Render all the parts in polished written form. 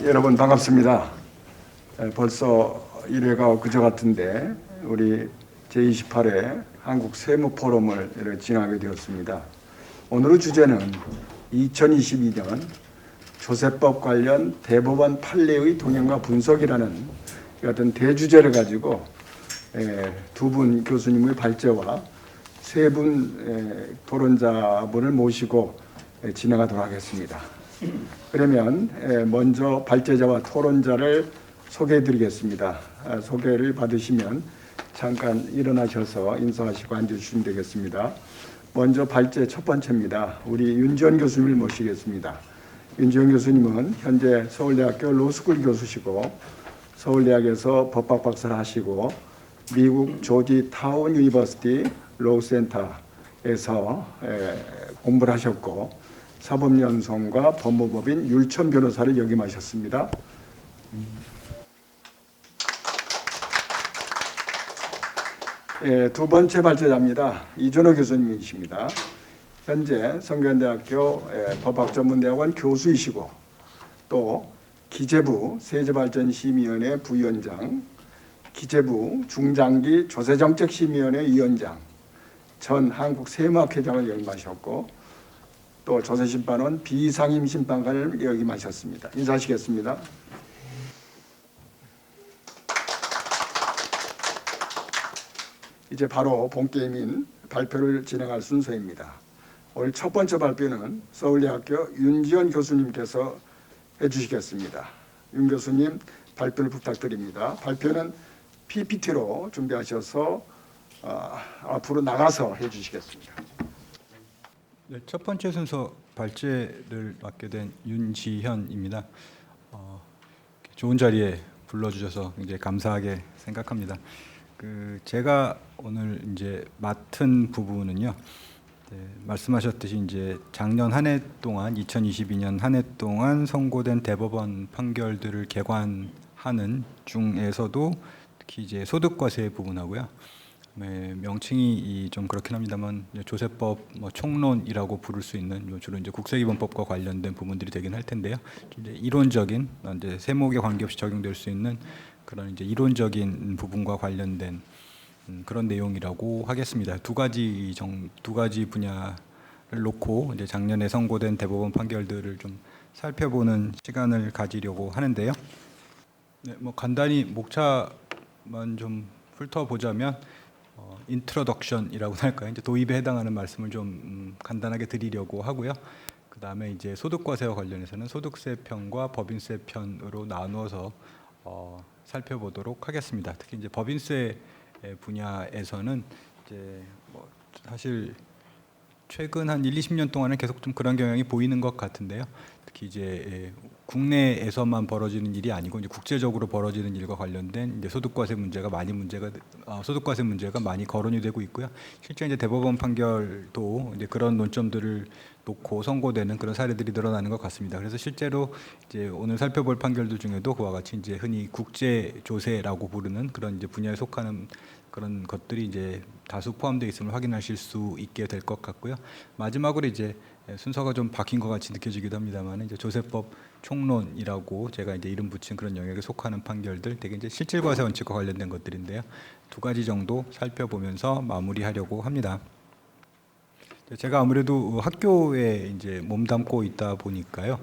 여러분 반갑습니다. 벌써 1회가 그저 같은데 우리 제28회 한국 세무 포럼을 이렇게 진행하게 되었습니다. 오늘의 주제는 2022년 조세법 관련 대법원 판례의 동향과 분석이라는 같은 대주제를 가지고 두 분 교수님의 발제와 세 분 토론자분을 모시고 진행하도록 하겠습니다. 그러면 먼저 발제자와 토론자를 소개해 드리겠습니다. 소개를 받으시면 잠깐 일어나셔서 인사하시고 앉으시면 되겠습니다. 먼저 발제 첫 번째입니다. 우리 윤지원 교수님을 모시겠습니다. 윤지원 교수님은 현재 서울대학교 로스쿨 교수시고 서울대학에서 법학 박사를 하시고 미국 조지 타운 유니버시티 로우 센터에서 공부를 하셨고 사법연수원과 법무법인 율천 변호사를 역임하셨습니다. 두 번째 발제자입니다. 이준호 교수님이십니다. 현재 성균대학교 법학전문대학원 교수이시고 또 기재부 세제발전심의위원회 부위원장, 기재부 중장기 조세정책심의위원회 위원장, 전 한국세무학회장을 역임하셨고 또 조세심판원 비상임심판관을 역임하셨습니다. 인사하시겠습니다. 이제 바로 본게임인 발표를 진행할 순서입니다. 오늘 첫 번째 발표는 서울대학교 윤지원 교수님께서 해주시겠습니다. 윤 교수님 발표를 부탁드립니다. 발표는 PPT로 준비하셔서 앞으로 나가서 해주시겠습니다. 네, 첫 번째 순서 발제를 맡게 된 윤지현입니다. 좋은 자리에 불러주셔서 굉장히 감사하게 생각합니다. 제가 오늘 이제 맡은 부분은요, 말씀하셨듯이 이제 작년 한 해 동안 2022년 한 해 동안 선고된 대법원 판결들을 개관하는 중에서도 특히 이제 소득과세 부분하고요. 명칭이 좀 그렇긴 합니다만 조세법 총론이라고 부를 수 있는 주로 이제 국세기본법과 관련된 부분들이 되긴 할 텐데요. 이제 이론적인 이제 세목에 관계없이 적용될 수 있는 그런 이제 이론적인 부분과 관련된 그런 내용이라고 하겠습니다. 두 가지 분야를 놓고 이제 작년에 선고된 대법원 판결들을 좀 살펴보는 시간을 가지려고 하는데요. 네, 간단히 목차만 좀 훑어보자면. 인트로덕션이라고 할까요? 이제 도입에 해당하는 말씀을 좀 간단하게 드리려고 하고요. 그 다음에 이제 소득과세와 관련해서는 소득세 편과 법인세 편으로 나누어서 살펴보도록 하겠습니다. 특히 이제 법인세 분야에서는 이제 사실 최근 한 1-20년 동안은 계속 좀 그런 경향이 보이는 것 같은데요. 특히 이제 국내에서만 벌어지는 일이 아니고 이제 국제적으로 벌어지는 일과 관련된 이제 소득과세 문제가 많이 거론이 되고 있고요. 실제 이제 대법원 판결도 이제 그런 논점들을 놓고 선고되는 그런 사례들이 늘어나는 것 같습니다. 그래서 실제로 이제 오늘 살펴볼 판결들 중에도 그와 같이 이제 흔히 국제조세라고 부르는 그런 이제 분야에 속하는 그런 것들이 이제 다수 포함되어 있음을 확인하실 수 있게 될 것 같고요. 마지막으로 이제 순서가 좀 바뀐 것 같이 느껴지기도 합니다만 이제 조세법 총론이라고 제가 이제 이름 붙인 그런 영역에 속하는 판결들, 되게 이제 실질과세 원칙과 관련된 것들인데요. 두 가지 정도 살펴보면서 마무리하려고 합니다. 제가 아무래도 학교에 이제 몸담고 있다 보니까요.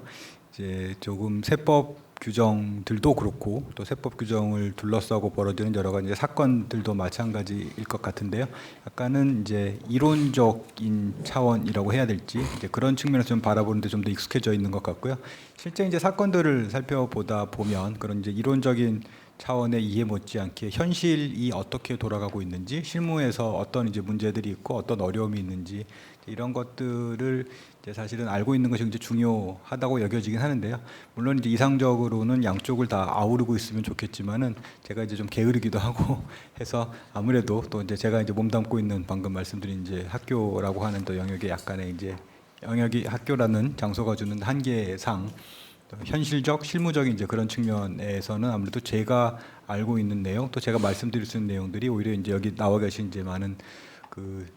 이제 조금 세법 규정들도 그렇고 또 세법 규정을 둘러싸고 벌어지는 여러 가지 사건들도 마찬가지일 것 같은데요. 약간은 이제 이론적인 차원이라고 해야 될지 이제 그런 측면에서 좀 바라보는데 좀 더 익숙해져 있는 것 같고요. 실제 이제 사건들을 살펴보다 보면 그런 이제 이론적인 차원의 이해 못지않게 현실이 어떻게 돌아가고 있는지, 실무에서 어떤 이제 문제들이 있고 어떤 어려움이 있는지 이런 것들을 이제 사실은 알고 있는 것이 굉장히 중요하다고 여겨지긴 하는데요. 물론 이제 이상적으로는 양쪽을 다 아우르고 있으면 좋겠지만은 제가 이제 좀 게으르기도 하고 해서 아무래도 또 이제 제가 이제 몸담고 있는 방금 말씀드린 이제 학교라고 하는 또 영역에 약간의 이제 영역이 학교라는 장소가 주는 한계상 현실적, 실무적인 이제 그런 측면에서는 아무래도 제가 알고 있는 내용, 또 제가 말씀드릴 수 있는 내용들이 오히려 이제 여기 나와 계신 이제 많은 그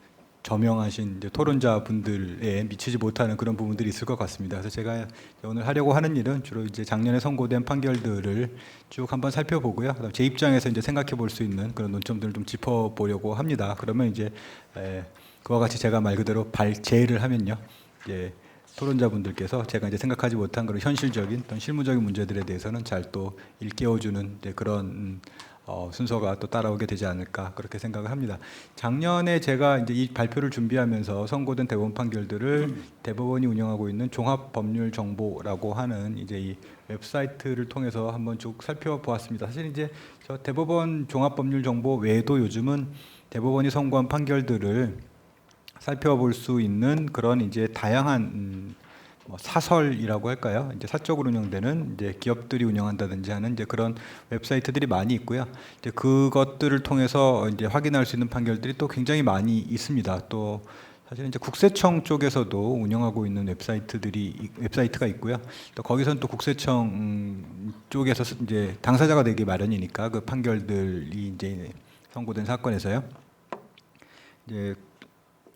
저명하신 이제 토론자분들에 미치지 못하는 그런 부분들이 있을 것 같습니다. 그래서 제가 오늘 하려고 하는 일은 주로 이제 작년에 선고된 판결들을 쭉 한번 살펴보고요. 그다음 제 입장에서 이제 생각해 볼 수 있는 그런 논점들을 좀 짚어보려고 합니다. 그러면 이제 그와 같이 제가 말 그대로 발제를 하면요, 이제 토론자분들께서 제가 이제 생각하지 못한 그런 현실적인 어떤 실무적인 문제들에 대해서는 잘 또 일깨워주는 이제 그런 순서가 또 따라오게 되지 않을까 그렇게 생각을 합니다. 작년에 제가 이제 이 발표를 준비하면서 선고된 대법원 판결들을 대법원이 운영하고 있는 종합법률정보라고 하는 이제 이 웹사이트를 통해서 한번 쭉 살펴보았습니다. 사실 이제 저 대법원 종합법률정보 외에도 요즘은 대법원이 선고한 판결들을 살펴볼 수 있는 그런 이제 다양한 뭐 사설이라고 할까요? 이제 사적으로 운영되는 이제 기업들이 운영한다든지 하는 이제 그런 웹사이트들이 많이 있고요. 이제 그것들을 통해서 이제 확인할 수 있는 판결들이 또 굉장히 많이 있습니다. 또 사실 이제 국세청 쪽에서도 운영하고 있는 웹사이트가 있고요. 또 거기서는 또 국세청 쪽에서 이제 당사자가 되기 마련이니까 그 판결들이 이제 선고된 사건에서요. 이제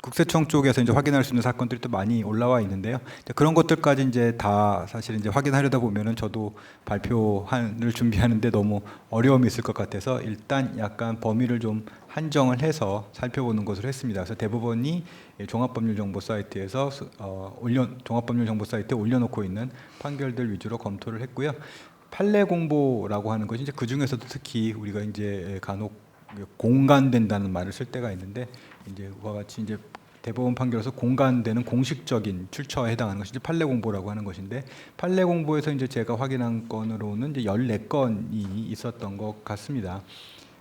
국세청 쪽에서 이제 확인할 수 있는 사건들이 또 많이 올라와 있는데요. 그런 것들까지 이제 다 사실 이제 확인하려다 보면은 저도 발표를 준비하는데 너무 어려움이 있을 것 같아서 일단 약간 범위를 좀 한정을 해서 살펴보는 것으로 했습니다. 그래서 대법원이 종합법률정보 사이트에서 종합법률정보 사이트에 올려놓고 있는 판결들 위주로 검토를 했고요. 판례 공보라고 하는 것이 이제 그 중에서도 특히 우리가 이제 간혹 공간된다는 말을 쓸 때가 있는데 이제 그와 같이 이제 대법원 판결에서 공간되는 공식적인 출처에 해당하는 것이 이제 판례 공보라고 하는 것인데 판례 공보에서 이제 제가 확인한 건으로는 이제 14건이 있었던 것 같습니다.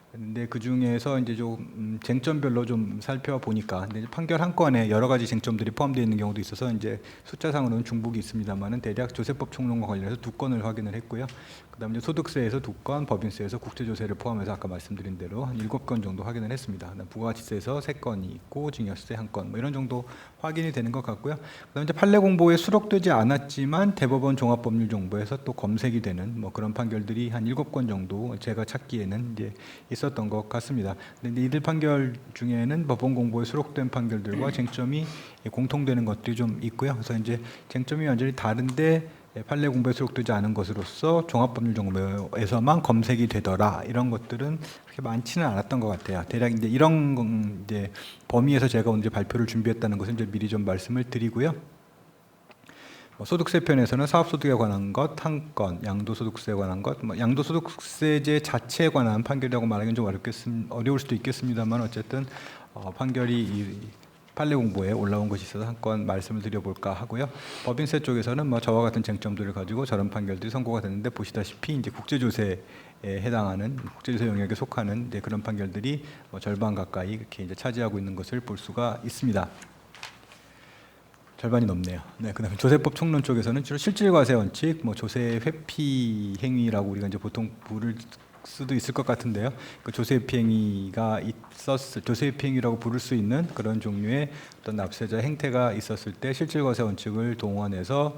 근데 그 중에서 이제 좀 쟁점별로 좀 살펴보니까 근데 이제 판결 한 건에 여러 가지 쟁점들이 포함되어 있는 경우도 있어서 이제 숫자상으로는 중복이 있습니다만은 대략 조세법 총론과 관련해서 2건을 확인을 했고요. 그다음에 이제 소득세에서 2건, 법인세에서 국제조세를 포함해서 아까 말씀드린 대로 한 7건 정도 확인을 했습니다. 부가가치세에서 3건이 있고 증여세 1건 뭐 이런 정도 확인이 되는 것 같고요. 그다음에 이제 판례 공보에 수록되지 않았지만 대법원 종합법률정보에서 또 검색이 되는 뭐 그런 판결들이 한 7건 정도 제가 찾기에는 이제 있었던 것 같습니다. 근데 이들 판결 중에는 법원 공보에 수록된 판결들과 쟁점이 공통되는 것들이 좀 있고요. 그래서 이제 쟁점이 완전히 다른데 판례 공부에 수록되지 않은 것으로서 종합법률정보에서만 검색이 되더라 이런 것들은 그렇게 많지는 않았던 것 같아요. 대략 이제 이런 이제 범위에서 제가 오늘 발표를 준비했다는 것을 이제 미리 좀 말씀을 드리고요. 소득세 편에서는 사업소득에 관한 것 한 건, 양도소득세에 관한 것, 양도소득세제 자체에 관한 판결이라고 말하기는 좀 어려울 수도 있겠습니다만 어쨌든 판결이 판례 공보에 올라온 것이 있어서 한 건 말씀을 드려볼까 하고요. 법인세 쪽에서는 뭐 저와 같은 쟁점들을 가지고 저런 판결들이 선고가 됐는데 보시다시피 이제 국제조세에 해당하는 국제조세 영역에 속하는 이제 그런 판결들이 뭐 절반 가까이 이렇게 이제 차지하고 있는 것을 볼 수가 있습니다. 절반이 넘네요. 네, 그다음에 조세법 총론 쪽에서는 주로 실질과세 원칙, 뭐 조세 회피 행위라고 우리가 이제 보통 부를 수도 있을 것 같은데요. 그 조세 회피 행위가 조세 회피 행위라고 부를 수 있는 그런 종류의 어떤 납세자 행태가 있었을 때 실질과세 원칙을 동원해서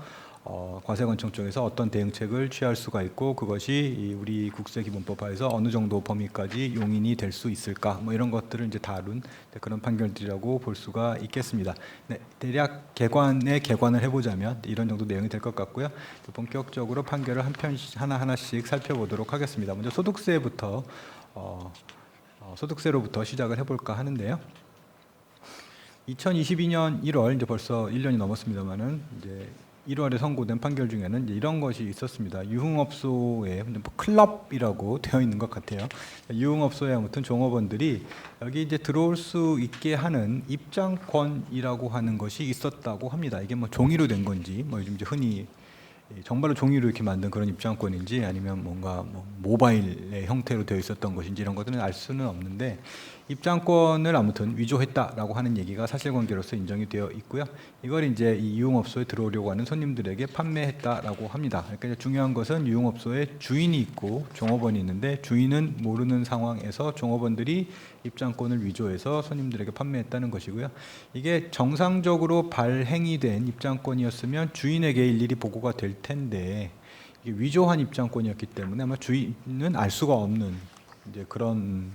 과세관청 쪽에서 어떤 대응책을 취할 수가 있고 그것이 우리 국세기본법 하에서 어느 정도 범위까지 용인이 될 수 있을까 뭐 이런 것들을 이제 다룬 그런 판결들이라고 볼 수가 있겠습니다. 네, 대략 개관을 해보자면 이런 정도 내용이 될 것 같고요. 본격적으로 판결을 하나하나씩 살펴보도록 하겠습니다. 먼저 소득세로부터 시작을 해볼까 하는데요. 2022년 1월 이제 벌써 1년이 넘었습니다만은 이제 1월에 선고된 판결 중에는 이제 이런 것이 있었습니다. 유흥업소에 뭐 클럽이라고 되어 있는 것 같아요. 유흥업소에 아무튼 종업원들이 여기 이제 들어올 수 있게 하는 입장권이라고 하는 것이 있었다고 합니다. 이게 뭐 종이로 된 건지, 뭐 요즘 이제 흔히 정말로 종이로 이렇게 만든 그런 입장권인지 아니면 뭔가 뭐 모바일의 형태로 되어 있었던 것인지 이런 것들은 알 수는 없는데 입장권을 아무튼 위조했다라고 하는 얘기가 사실관계로서 인정이 되어 있고요. 이걸 이제 이 유흥업소에 들어오려고 하는 손님들에게 판매했다라고 합니다. 그러니까 중요한 것은 유흥업소에 주인이 있고 종업원이 있는데 주인은 모르는 상황에서 종업원들이 입장권을 위조해서 손님들에게 판매했다는 것이고요. 이게 정상적으로 발행이 된 입장권이었으면 주인에게 일일이 보고가 될 텐데 이게 위조한 입장권이었기 때문에 아마 주인은 알 수가 없는 이제 그런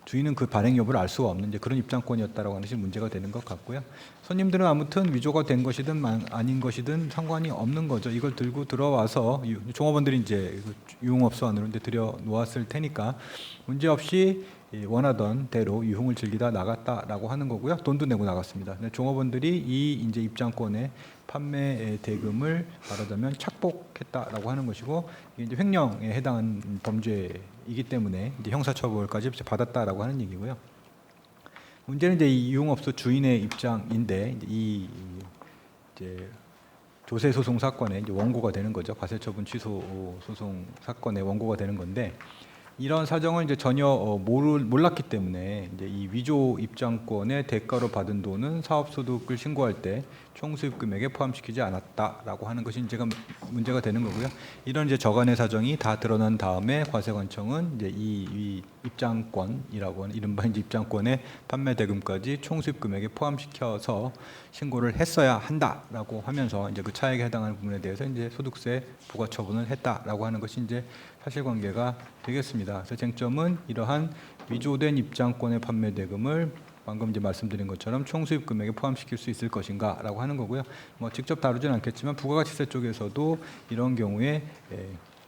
주인은 그 발행 여부를 알 수가 없는 이제 그런 입장권이었다라고 하는 것이 문제가 되는 것 같고요. 손님들은 아무튼 위조가 된 것이든 아닌 것이든 상관이 없는 거죠. 이걸 들고 들어와서 종업원들이 이제 유흥업소 안으로 이제 들여 놓았을 테니까 문제 없이 원하던 대로 유흥을 즐기다 나갔다라고 하는 거고요. 돈도 내고 나갔습니다. 근데 종업원들이 이 이제 입장권의 판매 대금을 말하자면 착복했다라고 하는 것이고 이게 이제 횡령에 해당하는 범죄이기 때문에 이제 형사처벌까지 받았다라고 하는 얘기고요. 문제는 이제 이 유흥업소 주인의 입장인데 이 이제 조세 소송 사건의 이제 원고가 되는 거죠. 과세처분 취소 소송 사건의 원고가 되는 건데. 이런 사정을 이제 전혀 몰랐기 때문에 이제 이 위조 입장권의 대가로 받은 돈은 사업소득을 신고할 때 총수입 금액에 포함시키지 않았다라고 하는 것이 이제가 문제가 되는 거고요. 이런 이제 저간의 사정이 다 드러난 다음에 과세관청은 이제 이 입장권이라고 하는 이른바 이제 입장권의 판매 대금까지 총수입 금액에 포함시켜서 신고를 했어야 한다라고 하면서 이제 그 차액에 해당하는 부분에 대해서 이제 소득세 부과 처분을 했다라고 하는 것이 이제 사실관계가 되겠습니다. 그래서 쟁점은 이러한 위조된 입장권의 판매 대금을 방금 이제 말씀드린 것처럼 총수입 금액에 포함시킬 수 있을 것인가라고 하는 거고요. 뭐 직접 다루지는 않겠지만 부가가치세 쪽에서도 이런 경우에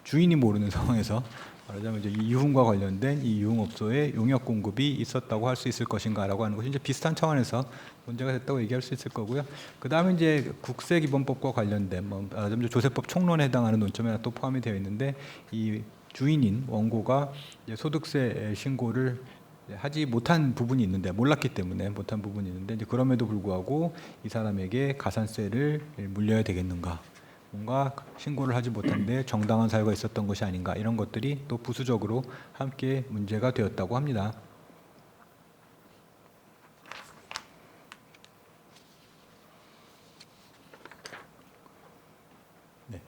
주인이 모르는 상황에서 말하자면 이제 이 유흥과 관련된 이 유흥업소에 용역 공급이 있었다고 할 수 있을 것인가라고 하는 것이 이제 비슷한 차원에서 문제가 됐다고 얘기할 수 있을 거고요. 그 다음에 이제 국세기본법과 관련된 말하자면 조세법 총론에 해당하는 논점에 또 포함이 되어 있는데 이 주인인 원고가 이제 소득세 신고를 하지 못한 부분이 있는데 몰랐기 때문에 못한 부분이 있는데 이제 그럼에도 불구하고 이 사람에게 가산세를 물려야 되겠는가? 뭔가 신고를 하지 못한데 정당한 사유가 있었던 것이 아닌가 이런 것들이 또 부수적으로 함께 문제가 되었다고 합니다. 네.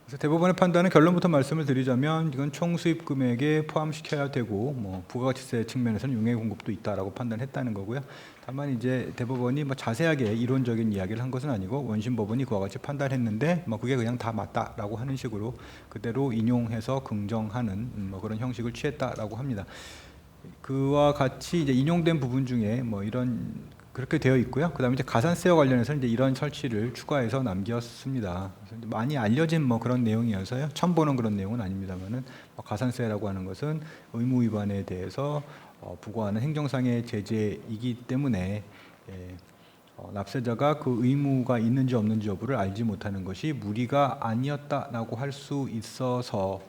그래서 대법원의 판단은 결론부터 말씀을 드리자면 이건 총수입 금액에 포함시켜야 되고 뭐 부가가치세 측면에서는 용해 공급도 있다라고 판단했다는 거고요. 다만 이제 대법원이 뭐 자세하게 이론적인 이야기를 한 것은 아니고 원심법원이 그와 같이 판단했는데 뭐 그게 그냥 다 맞다라고 하는 식으로 그대로 인용해서 긍정하는 뭐 그런 형식을 취했다라고 합니다. 그와 같이 이제 인용된 부분 중에 뭐 이런 그렇게 되어 있고요. 그다음에 이제 가산세와 관련해서 이제 이런 설치를 추가해서 남겼습니다. 그래서 많이 알려진 뭐 그런 내용이어서요. 처음 보는 그런 내용은 아닙니다만은 가산세라고 하는 것은 의무 위반에 대해서 부과하는 행정상의 제재이기 때문에 납세자가 그 의무가 있는지 없는지 여부를 알지 못하는 것이 무리가 아니었다라고 할 수 있어서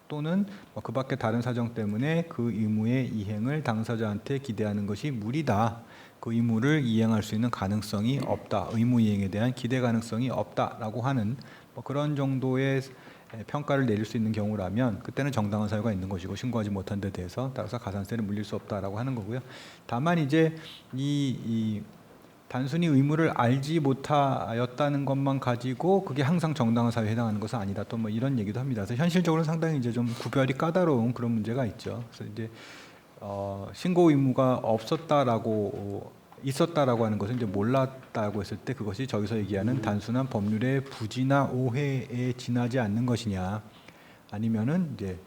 또는 그 밖에 다른 사정 때문에 그 의무의 이행을 당사자한테 기대하는 것이 무리다. 그 의무를 이행할 수 있는 가능성이 없다. 의무 이행에 대한 기대 가능성이 없다라고 하는 그런 정도의 평가를 내릴 수 있는 경우라면 그때는 정당한 사유가 있는 것이고 신고하지 못한 데 대해서 따라서 가산세를 물릴 수 없다라고 하는 거고요. 다만 이제 이 단순히 의무를 알지 못하였다는 것만 가지고 그게 항상 정당한 사유에 해당하는 것은 아니다. 또 뭐 이런 얘기도 합니다. 그래서 현실적으로 상당히 이제 좀 구별이 까다로운 그런 문제가 있죠. 그래서 이제 신고 의무가 있었다라고 하는 것은 이제 몰랐다고 했을 때 그것이 저기서 얘기하는 단순한 법률의 부지나 오해에 지나지 않는 것이냐, 아니면은 이제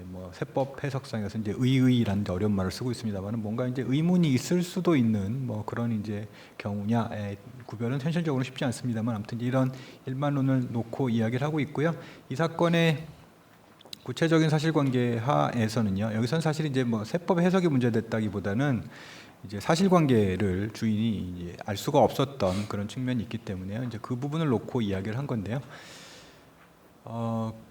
뭐 세법 해석상에서 이제 의의라는 어려운 말을 쓰고 있습니다만은 뭔가 이제 의문이 있을 수도 있는 뭐 그런 이제 경우냐의 구별은 현실적으로 쉽지 않습니다만 아무튼 이런 일반론을 놓고 이야기를 하고 있고요. 이 사건의 구체적인 사실관계 하에서는요. 여기서는 사실 이제 뭐 세법 해석이 문제됐다기보다는 이제 사실관계를 주인이 이제 알 수가 없었던 그런 측면이 있기 때문에요. 이제 그 부분을 놓고 이야기를 한 건데요.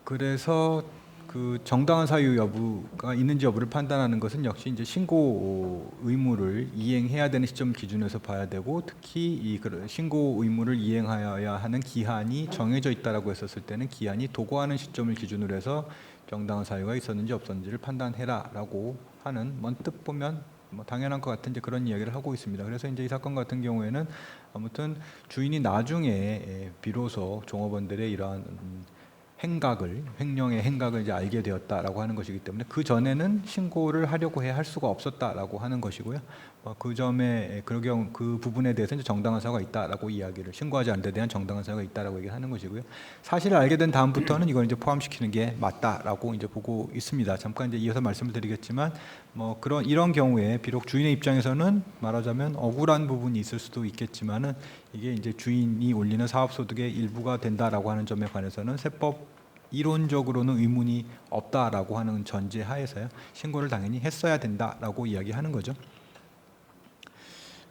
그래서 그 정당한 사유 여부가 있는지 여부를 판단하는 것은 역시 이제 신고 의무를 이행해야 되는 시점 기준에서 봐야 되고, 특히 이 신고 의무를 이행하여야 하는 기한이 정해져 있다라고 했었을 때는 기한이 도고하는 시점을 기준으로 해서 정당한 사유가 있었는지 없었는지를 판단해라라고 하는, 먼뜻 보면 뭐 당연한 것 같은 이제 그런 이야기를 하고 있습니다. 그래서 이제 이 사건 같은 경우에는 아무튼 주인이 나중에 비로소 종업원들의 이러한 횡령의 행각을 이제 알게 되었다라고 하는 것이기 때문에 그 전에는 신고를 하려고 할 수가 없었다라고 하는 것이고요. 그 점에 그 부분에 대해서 이제 정당한 사유가 있다라고 이야기를 신고하지 않는 데 대한 정당한 사유가 있다라고 얘기하는 것이고요. 사실을 알게 된 다음부터는 이걸 이제 포함시키는 게 맞다라고 이제 보고 있습니다. 잠깐 이제 이어서 말씀을 드리겠지만 이런 경우에 비록 주인의 입장에서는 말하자면 억울한 부분이 있을 수도 있겠지만은 이게 이제 주인이 올리는 사업소득의 일부가 된다라고 하는 점에 관해서는 세법 이론적으로는 의문이 없다라고 하는 전제 하에서요. 신고를 당연히 했어야 된다라고 이야기하는 거죠.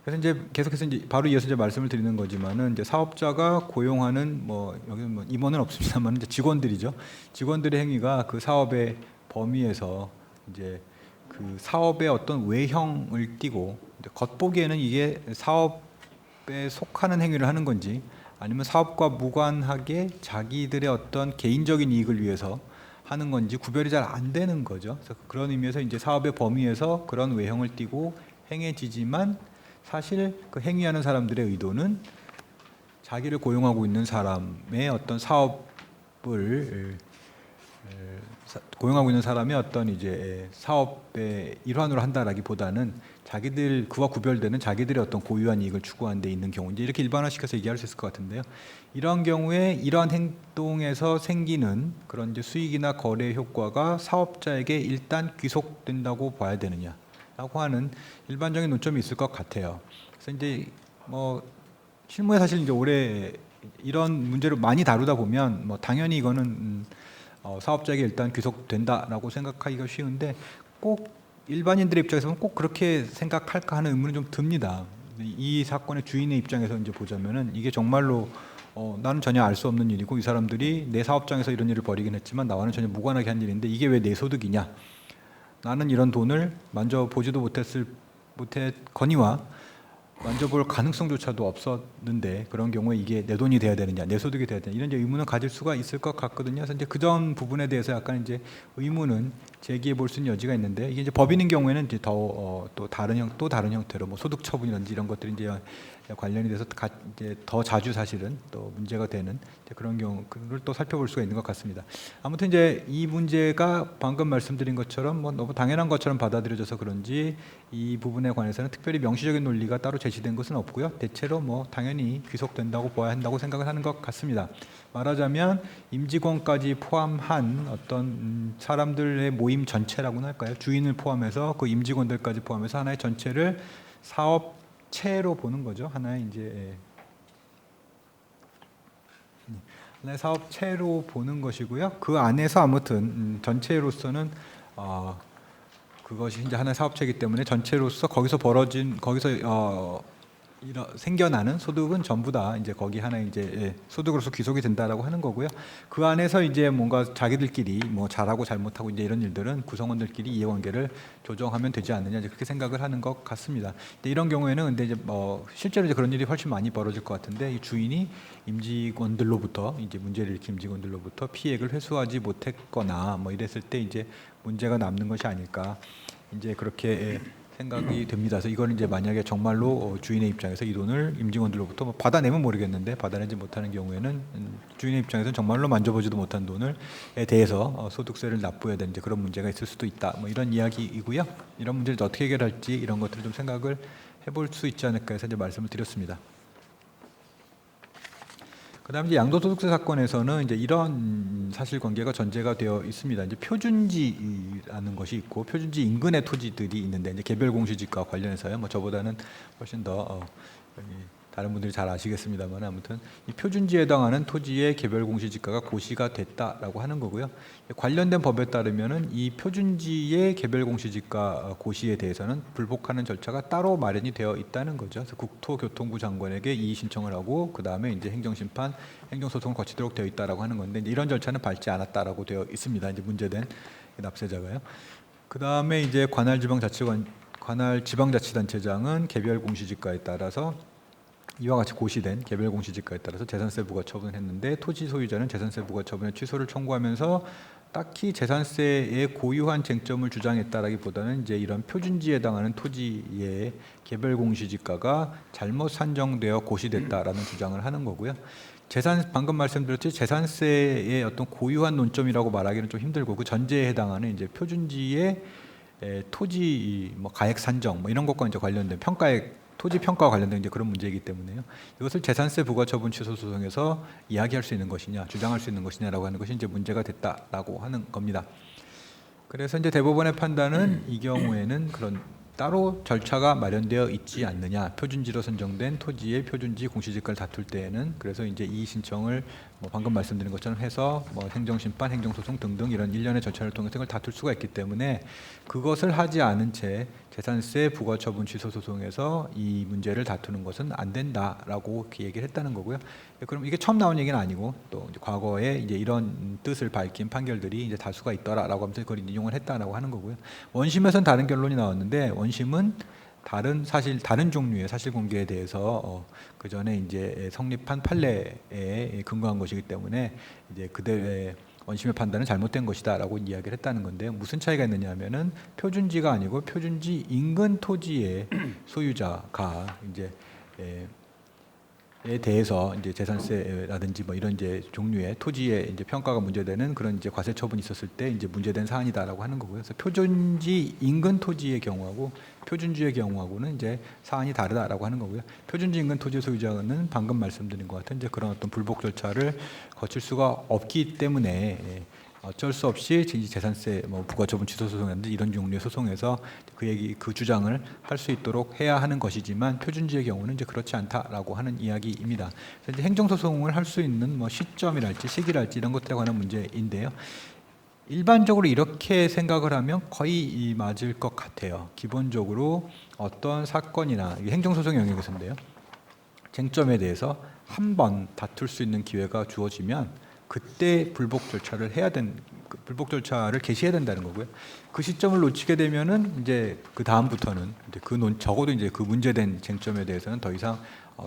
그래서 이제 계속해서 이제 바로 이어서 이제 말씀을 드리는 거지만은 이제 사업자가 고용하는 여기는 임원은 없습니다만 이제 직원들이죠. 직원들의 행위가 그 사업의 범위에서 이제 그 사업의 어떤 외형을 띠고 겉보기에는 이게 사업에 속하는 행위를 하는 건지 아니면 사업과 무관하게 자기들의 어떤 개인적인 이익을 위해서 하는 건지 구별이 잘 안 되는 거죠. 그래서 그런 의미에서 이제 사업의 범위에서 그런 외형을 띠고 행해지지만 사실 그 행위하는 사람들의 의도는 자기를 고용하고 있는 사람의 어떤 사업을 고용하고 있는 사람의 어떤 이제 사업의 일환으로 한다라기보다는 자기들 그와 구별되는 자기들의 어떤 고유한 이익을 추구하는 데 있는 경우 이제 이렇게 일반화시켜서 얘기할 수 있을 것 같은데요. 이러한 경우에 이러한 행동에서 생기는 그런 이제 수익이나 거래 효과가 사업자에게 일단 귀속된다고 봐야 되느냐라고 하는 일반적인 논점이 있을 것 같아요. 그래서 이제 실무에 사실 이제 올해 이런 문제를 많이 다루다 보면 당연히 이거는 사업자에게 일단 귀속된다라고 생각하기가 쉬운데 꼭 일반인들의 입장에서 보면 꼭 그렇게 생각할까 하는 의문이 좀 듭니다. 이 사건의 주인의 입장에서 이제 보자면은 이게 정말로 나는 전혀 알 수 없는 일이고 이 사람들이 내 사업장에서 이런 일을 벌이긴 했지만 나와는 전혀 무관하게 한 일인데 이게 왜 내 소득이냐? 나는 이런 돈을 만져보지도 못했거니와 만져볼 가능성조차도 없었는데 그런 경우에 이게 내 돈이 돼야 되느냐, 내 소득이 돼야 되느냐 이런 이제 의문을 가질 수가 있을 것 같거든요. 그래서 이제 그전 부분에 대해서 약간 이제 의문은 제기해 볼 수 있는 여지가 있는데 이게 이제 법인인 경우에는 이제 또 다른 형태로 소득 처분이라든지 이런 것들이 이제 관련이 돼서 이제 더 자주 사실은 또 문제가 되는 그런 경우를 또 살펴볼 수가 있는 것 같습니다. 아무튼 이제 이 문제가 방금 말씀드린 것처럼 너무 당연한 것처럼 받아들여져서 그런지 이 부분에 관해서는 특별히 명시적인 논리가 따로 제시된 것은 없고요. 대체로 당연히 귀속된다고 봐야 한다고 생각을 하는 것 같습니다. 말하자면 임직원까지 포함한 어떤 사람들의 모임 전체라고나 할까요? 주인을 포함해서 그 임직원들까지 포함해서 하나의 전체를 사업체로 보는 거죠. 하나의 사업체로 보는 것이고요. 그 안에서 아무튼 전체로서는 그것이 이제 하나의 사업체이기 때문에 전체로서 거기서 생겨나는 소득은 전부 다 이제 거기 하나의 이제 소득으로서 귀속이 된다라고 하는 거고요. 그 안에서 이제 뭔가 자기들끼리 잘하고 잘못하고 이제 이런 일들은 구성원들끼리 이해관계를 조정하면 되지 않느냐 이제 그렇게 생각을 하는 것 같습니다. 근데 이런 경우에는 근데 이제 실제로 이제 그런 일이 훨씬 많이 벌어질 것 같은데 이 주인이 임직원들로부터 이제 문제를 일으킨 임직원들로부터 피해를 회수하지 못했거나 이랬을 때 이제 문제가 남는 것이 아닐까 이제 그렇게 생각이 됩니다. 그래서 이걸 이제 만약에 정말로 주인의 입장에서 이 돈을 임직원들로부터 받아내면 모르겠는데 받아내지 못하는 경우에는 주인의 입장에서는 정말로 만져보지도 못한 돈에 대해서 소득세를 납부해야 되는 그런 문제가 있을 수도 있다. 이런 이야기이고요. 이런 문제를 어떻게 해결할지 이런 것들을 좀 생각을 해볼 수 있지 않을까 해서 이제 말씀을 드렸습니다. 그다음에 이제 양도소득세 사건에서는 이제 이런 사실관계가 전제가 되어 있습니다. 이제 표준지라는 것이 있고 표준지 인근의 토지들이 있는데 이제 개별공시지가 관련해서요. 저보다는 훨씬 더 다른 분들이 잘 아시겠습니다만 아무튼 이 표준지에 해당하는 토지의 개별공시지가가 고시가 됐다라고 하는 거고요. 관련된 법에 따르면은 이 표준지의 개별공시지가 고시에 대해서는 불복하는 절차가 따로 마련이 되어 있다는 거죠. 그래서 국토교통부 장관에게 이의 신청을 하고 그 다음에 이제 행정심판, 행정소송을 거치도록 되어 있다라고 하는 건데 이제 이런 절차는 밟지 않았다라고 되어 있습니다. 이제 문제된 납세자가요. 그 다음에 이제 관할 지방자치단체장은 개별공시지가에 따라서 이와 같이 고시된 개별공시지가에 따라서 재산세 부과처분을 했는데 토지 소유자는 재산세 부과처분의 취소를 청구하면서 딱히 재산세에 고유한 쟁점을 주장했다라기보다는 이제 이런 표준지에 해당하는 토지의 개별공시지가가 잘못 산정되어 고시됐다라는 주장을 하는 거고요. 방금 말씀드렸듯이 재산세의 어떤 고유한 논점이라고 말하기는 좀 힘들고 그 전제에 해당하는 이제 표준지의 토지 뭐 가액 산정 뭐 이런 것과 이제 관련된 토지 평가와 관련된 이제 그런 문제이기 때문에요. 이것을 재산세 부과처분 취소 소송에서 이야기할 수 있는 것이냐, 주장할 수 있는 것이냐라고 하는 것이 이제 문제가 됐다라고 하는 겁니다. 그래서 이제 대법원의 판단은 이 경우에는 그런 따로 절차가 마련되어 있지 않느냐, 표준지로 선정된 토지의 표준지 공시지가를 다툴 때에는 그래서 이제 이의 신청을 뭐 방금 말씀드린 것처럼 해서 뭐 행정심판, 행정소송 등등 이런 일련의 절차를 통해서 그걸 다툴 수가 있기 때문에 그것을 하지 않은 채 재산세 부과처분 취소 소송에서 이 문제를 다투는 것은 안 된다라고 이렇게 얘기를 했다는 거고요. 그럼 이게 처음 나온 얘기는 아니고 또 이제 과거에 이제 이런 뜻을 밝힌 판결들이 이제 다수가 있더라라고 하면서 그걸 인용을 했다라고 하는 거고요. 원심에서는 다른 결론이 나왔는데 원심은 다른 종류의 사실 공개에 대해서 그 전에 이제 성립한 판례에 근거한 것이기 때문에 이제 그들의 원심의 판단은 잘못된 것이다라고 이야기를 했다는 건데 무슨 차이가 있느냐면은 표준지가 아니고 표준지 인근 토지의 소유자가 이제 에 대해서 이제 재산세라든지 뭐 이런 이제 종류의 토지의 이제 평가가 문제되는 그런 이제 과세 처분이 있었을 때 이제 문제된 사안이다라고 하는 거고요. 그래서 표준지 인근 토지의 경우하고 표준지의 경우하고는 이제 사안이 다르다라고 하는 거고요. 표준지 인근 토지 소유자는 방금 말씀드린 것 같은 이제 그런 어떤 불복 절차를 거칠 수가 없기 때문에 어쩔 수 없이 재산세 뭐 부과처분 취소 소송이라든지 이런 종류의 소송에서 그 주장을 할 수 있도록 해야 하는 것이지만 표준지의 경우는 이제 그렇지 않다라고 하는 이야기입니다. 그래서 이제 행정소송을 할 수 있는 뭐 시점이랄지 시기랄지 이런 것들에 관한 문제인데요. 일반적으로 이렇게 생각을 하면 거의 맞을 것 같아요. 기본적으로 어떤 사건이나 행정소송 영역에서인데요. 쟁점에 대해서 한 번 다툴 수 있는 기회가 주어지면 그때 불복 절차를 불복 절차를 개시해야 된다는 거고요. 그 시점을 놓치게 되면은 이제 그 다음부터는 이제 적어도 이제 그 문제된 쟁점에 대해서는 더 이상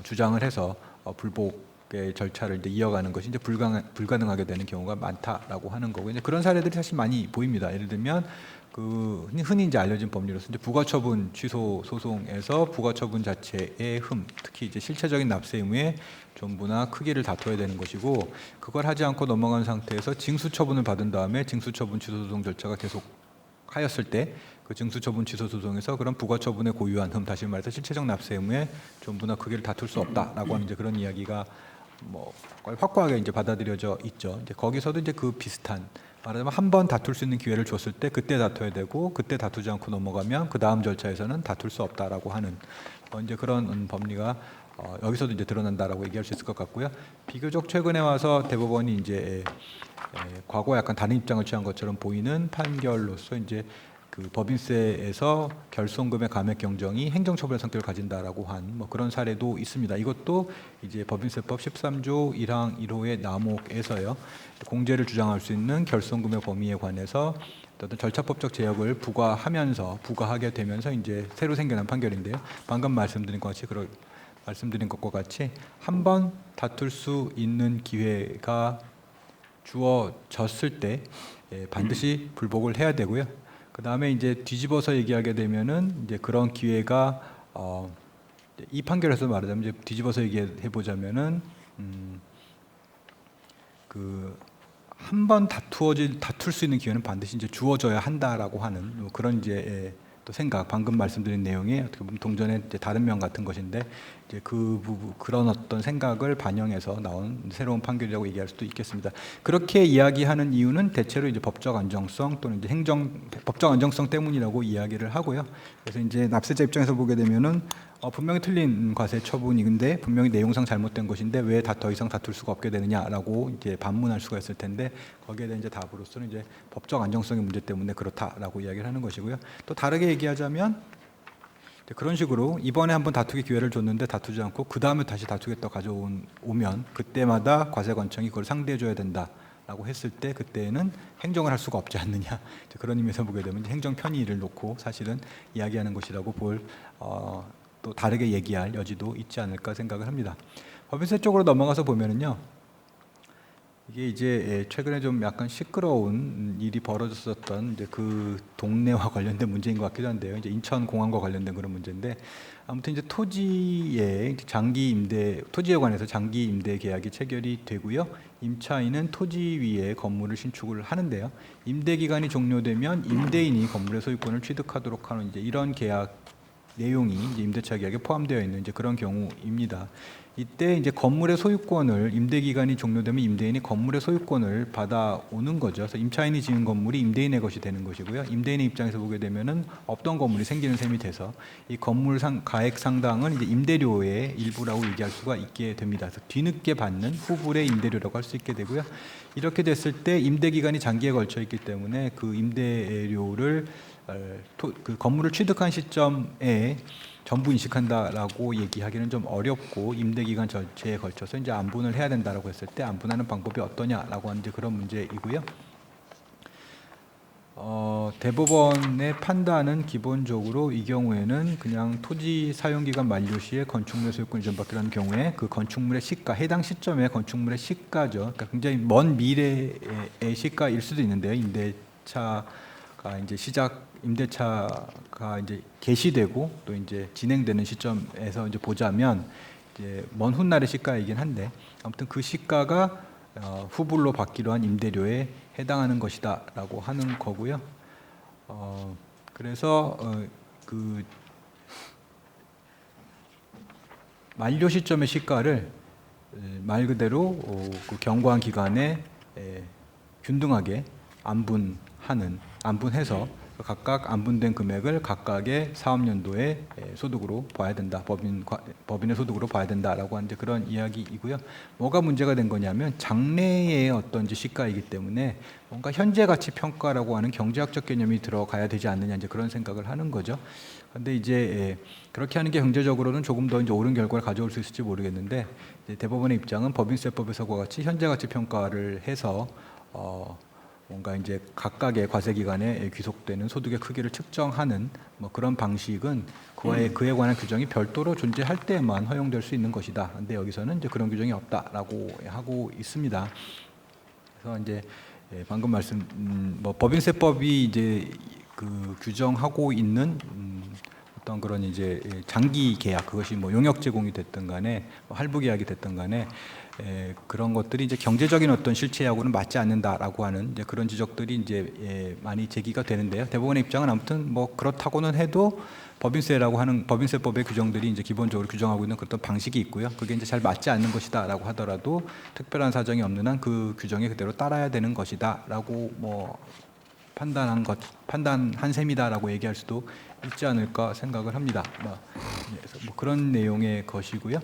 주장을 해서 불복의 절차를 이제 이어가는 것이 이제 불가능하게 되는 경우가 많다라고 하는 거고 이제 그런 사례들이 사실 많이 보입니다. 예를 들면 그 흔히 이제 알려진 법리로서 이제 부과처분 취소 소송에서 부과처분 자체의 특히 이제 실체적인 납세 의무의 전부나 크기를 다퉈야 되는 것이고 그걸 하지 않고 넘어간 상태에서 징수처분을 받은 다음에 징수처분 취소 소송 절차가 계속 하였을 때 그 징수처분 취소 소송에서 그런 부과처분의 고유한 다시 말해서 실체적 납세 의무의 전부나 크기를 다툴 수 없다라고 하는 이제 그런 이야기가 뭐 확고하게 이제 받아들여져 있죠. 이제 거기서도 이제 그 비슷한 말하자면 한 번 다툴 수 있는 기회를 줬을 때 그때 다퉈야 되고 그때 다투지 않고 넘어가면 그 다음 절차에서는 다툴 수 없다라고 하는 이제 그런 법리가 여기서도 이제 드러난다라고 얘기할 수 있을 것 같고요. 비교적 최근에 와서 대법원이 이제 과거에 약간 다른 입장을 취한 것처럼 보이는 판결로서 이제 그 법인세에서 결손금의 감액 경정이 행정처벌의 성격을 가진다라고 한 뭐 그런 사례도 있습니다. 이것도 이제 법인세법 13조 1항 1호의 나목에서요. 공제를 주장할 수 있는 결손금의 범위에 관해서 어떤 절차법적 제약을 부과하게 되면서 이제 새로 생겨난 판결인데요. 방금 말씀드린 것과 같이 한 번 다툴 수 있는 기회가 주어졌을 때 반드시 불복을 해야 되고요. 그 다음에 이제 뒤집어서 얘기하게 되면은 이제 그런 기회가 이 판결에서 말하자면 이제 뒤집어서 얘기해 보자면은 그 한 번 다툴 수 있는 기회는 반드시 이제 주어져야 한다라고 하는 뭐 그런 이제 또 생각, 방금 말씀드린 내용이 어떻게 보면 동전의 이제 다른 면 같은 것인데 이제 그런 어떤 생각을 반영해서 나온 새로운 판결이라고 얘기할 수도 있겠습니다. 그렇게 이야기하는 이유는 대체로 이제 법적 안정성 또는 이제 법적 안정성 때문이라고 이야기를 하고요. 그래서 이제 납세자 입장에서 보게 되면은 분명히 틀린 과세 처분인데 분명히 내용상 잘못된 것인데 왜 더 이상 다툴 수가 없게 되느냐라고 이제 반문할 수가 있을 텐데 거기에 대한 이제 답으로서는 이제 법적 안정성의 문제 때문에 그렇다라고 이야기를 하는 것이고요. 또 다르게 얘기하자면 그런 식으로 이번에 한번 다투기 기회를 줬는데 다투지 않고 그 다음에 다시 다투겠다 가져오면 그때마다 과세관청이 그걸 상대해줘야 된다라고 했을 때 그때는 행정을 할 수가 없지 않느냐 그런 의미에서 보게 되면 행정 편의를 놓고 사실은 이야기하는 것이라고 또 다르게 얘기할 여지도 있지 않을까 생각을 합니다. 법인세 쪽으로 넘어가서 보면은요. 이게 이제 최근에 좀 약간 시끄러운 일이 벌어졌었던 이제 그 동네와 관련된 문제인 것 같기도 한데요. 이제 인천공항과 관련된 그런 문제인데 아무튼 이제 토지에 장기 임대 토지에 관해서 장기 임대 계약이 체결이 되고요. 임차인은 토지 위에 건물을 신축을 하는데요. 임대 기간이 종료되면 임대인이 건물의 소유권을 취득하도록 하는 이제 이런 계약 내용이 이제 임대차 계약에 포함되어 있는 이제 그런 경우입니다. 이때 이제 건물의 소유권을 임대 기간이 종료되면 임대인이 건물의 소유권을 받아오는 거죠. 그래서 임차인이 지은 건물이 임대인의 것이 되는 것이고요. 임대인의 입장에서 보게 되면은 없던 건물이 생기는 셈이 돼서 이 건물 가액 상당은 이제 임대료의 일부라고 얘기할 수가 있게 됩니다. 그래서 뒤늦게 받는 후불의 임대료라고 할 수 있게 되고요. 이렇게 됐을 때 임대 기간이 장기에 걸쳐 있기 때문에 그 임대료를 그 건물을 취득한 시점에 전부 인식한다라고 얘기하기는 좀 어렵고 임대 기간 전체에 걸쳐서 이제 안분을 해야 된다라고 했을 때 안분하는 방법이 어떠냐라고 하는 이제 그런 문제이고요. 대법원의 판단은 기본적으로 이 경우에는 그냥 토지 사용 기간 만료 시에 건축물의 소유권이 전받기라는 경우에 그 건축물의 시가, 해당 시점에 건축물의 시가죠. 그러니까 굉장히 먼 미래의 시가일 수도 있는데요. 임대차가 이제 개시되고 또 이제 진행되는 시점에서 이제 보자면 이제 먼 훗날의 시가이긴 한데 아무튼 그 시가가 후불로 받기로 한 임대료에 해당하는 것이다라고 하는 거고요. 그래서 그 만료 시점의 시가를 말 그대로 그 경과한 기간에 균등하게 안분해서 각각 안분된 금액을 각각의 사업연도의 소득으로 봐야 된다. 법인의 소득으로 봐야 된다라고 하는 이제 그런 이야기이고요. 뭐가 문제가 된 거냐면 장래의 어떤 이제 시가이기 때문에 뭔가 현재 가치 평가라고 하는 경제학적 개념이 들어가야 되지 않느냐 이제 그런 생각을 하는 거죠. 근데 이제 그렇게 하는 게 경제적으로는 조금 더 이제 옳은 결과를 가져올 수 있을지 모르겠는데 이제 대법원의 입장은 법인세법에서와 같이 현재 가치 평가를 해서 뭔가 이제 각각의 과세 기간에 귀속되는 소득의 크기를 측정하는 뭐 그런 방식은 그에 관한 규정이 별도로 존재할 때만 허용될 수 있는 것이다. 근데 여기서는 이제 그런 규정이 없다라고 하고 있습니다. 그래서 이제 방금 뭐 법인세법이 이제 그 규정하고 있는 어떤 그런 이제 장기 계약 그것이 뭐 용역 제공이 됐든 간에 뭐 할부 계약이 됐든 간에 그런 것들이 이제 경제적인 어떤 실체하고는 맞지 않는다라고 하는 이제 그런 지적들이 이제 많이 제기가 되는데요. 대법원의 입장은 아무튼 뭐 그렇다고는 해도 법인세라고 하는 법인세법의 규정들이 이제 기본적으로 규정하고 있는 그런 방식이 있고요. 그게 이제 잘 맞지 않는 것이다라고 하더라도 특별한 사정이 없는 한 그 규정에 그대로 따라야 되는 것이다라고 뭐 판단한 셈이다라고 얘기할 수도 있지 않을까 생각을 합니다. 그래서 뭐 그런 내용의 것이고요.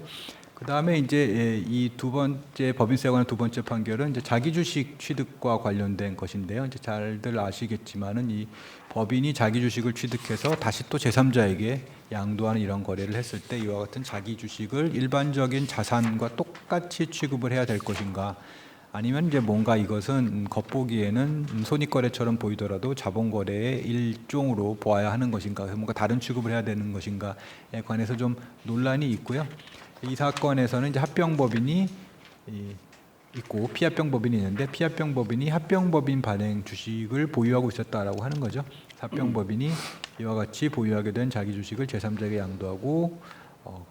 그 다음에 이제 이 두 번째 법인세에 관한 두 번째 판결은 이제 자기주식 취득과 관련된 것인데요. 이제 잘들 아시겠지만은 이 법인이 자기주식을 취득해서 다시 또 제3자에게 양도하는 이런 거래를 했을 때 이와 같은 자기주식을 일반적인 자산과 똑같이 취급을 해야 될 것인가? 아니면 이제 뭔가 이것은 겉보기에는 손익거래처럼 보이더라도 자본거래의 일종으로 보아야 하는 것인가, 뭔가 다른 취급을 해야 되는 것인가에 관해서 좀 논란이 있고요. 이 사건에서는 이제 합병법인이 있고 피합병법인이 있는데 피합병법인이 합병법인 발행 주식을 보유하고 있었다라고 하는 거죠. 합병법인이 이와 같이 보유하게 된 자기 주식을 제3자에게 양도하고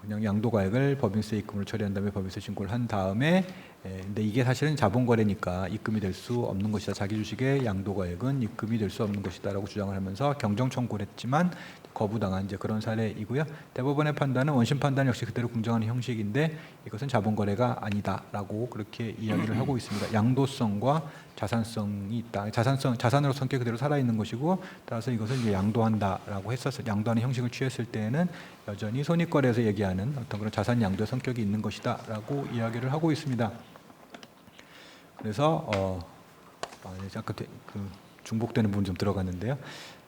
그냥 양도가액을 법인세 입금으로 처리한 다음에 법인세 신고를 한 다음에 근데 이게 사실은 자본거래니까 입금이 될 수 없는 것이다. 자기 주식의 양도가액은 입금이 될 수 없는 것이다라고 주장을 하면서 경정 청구를 했지만 거부당한 이제 그런 사례이고요. 대법원의 판단은 원심 판단 역시 그대로 긍정하는 형식인데 이것은 자본거래가 아니다라고 그렇게 이야기를 하고 있습니다. 양도성과 자산성이 있다. 자산으로 성격이 그대로 살아있는 것이고 따라서 이것을 이제 양도한다라고 양도하는 형식을 취했을 때에는 여전히 손익거래에서 얘기하는 어떤 그런 자산 양도의 성격이 있는 것이다라고 이야기를 하고 있습니다. 그래서 약간 중복되는 부분 좀 들어갔는데요.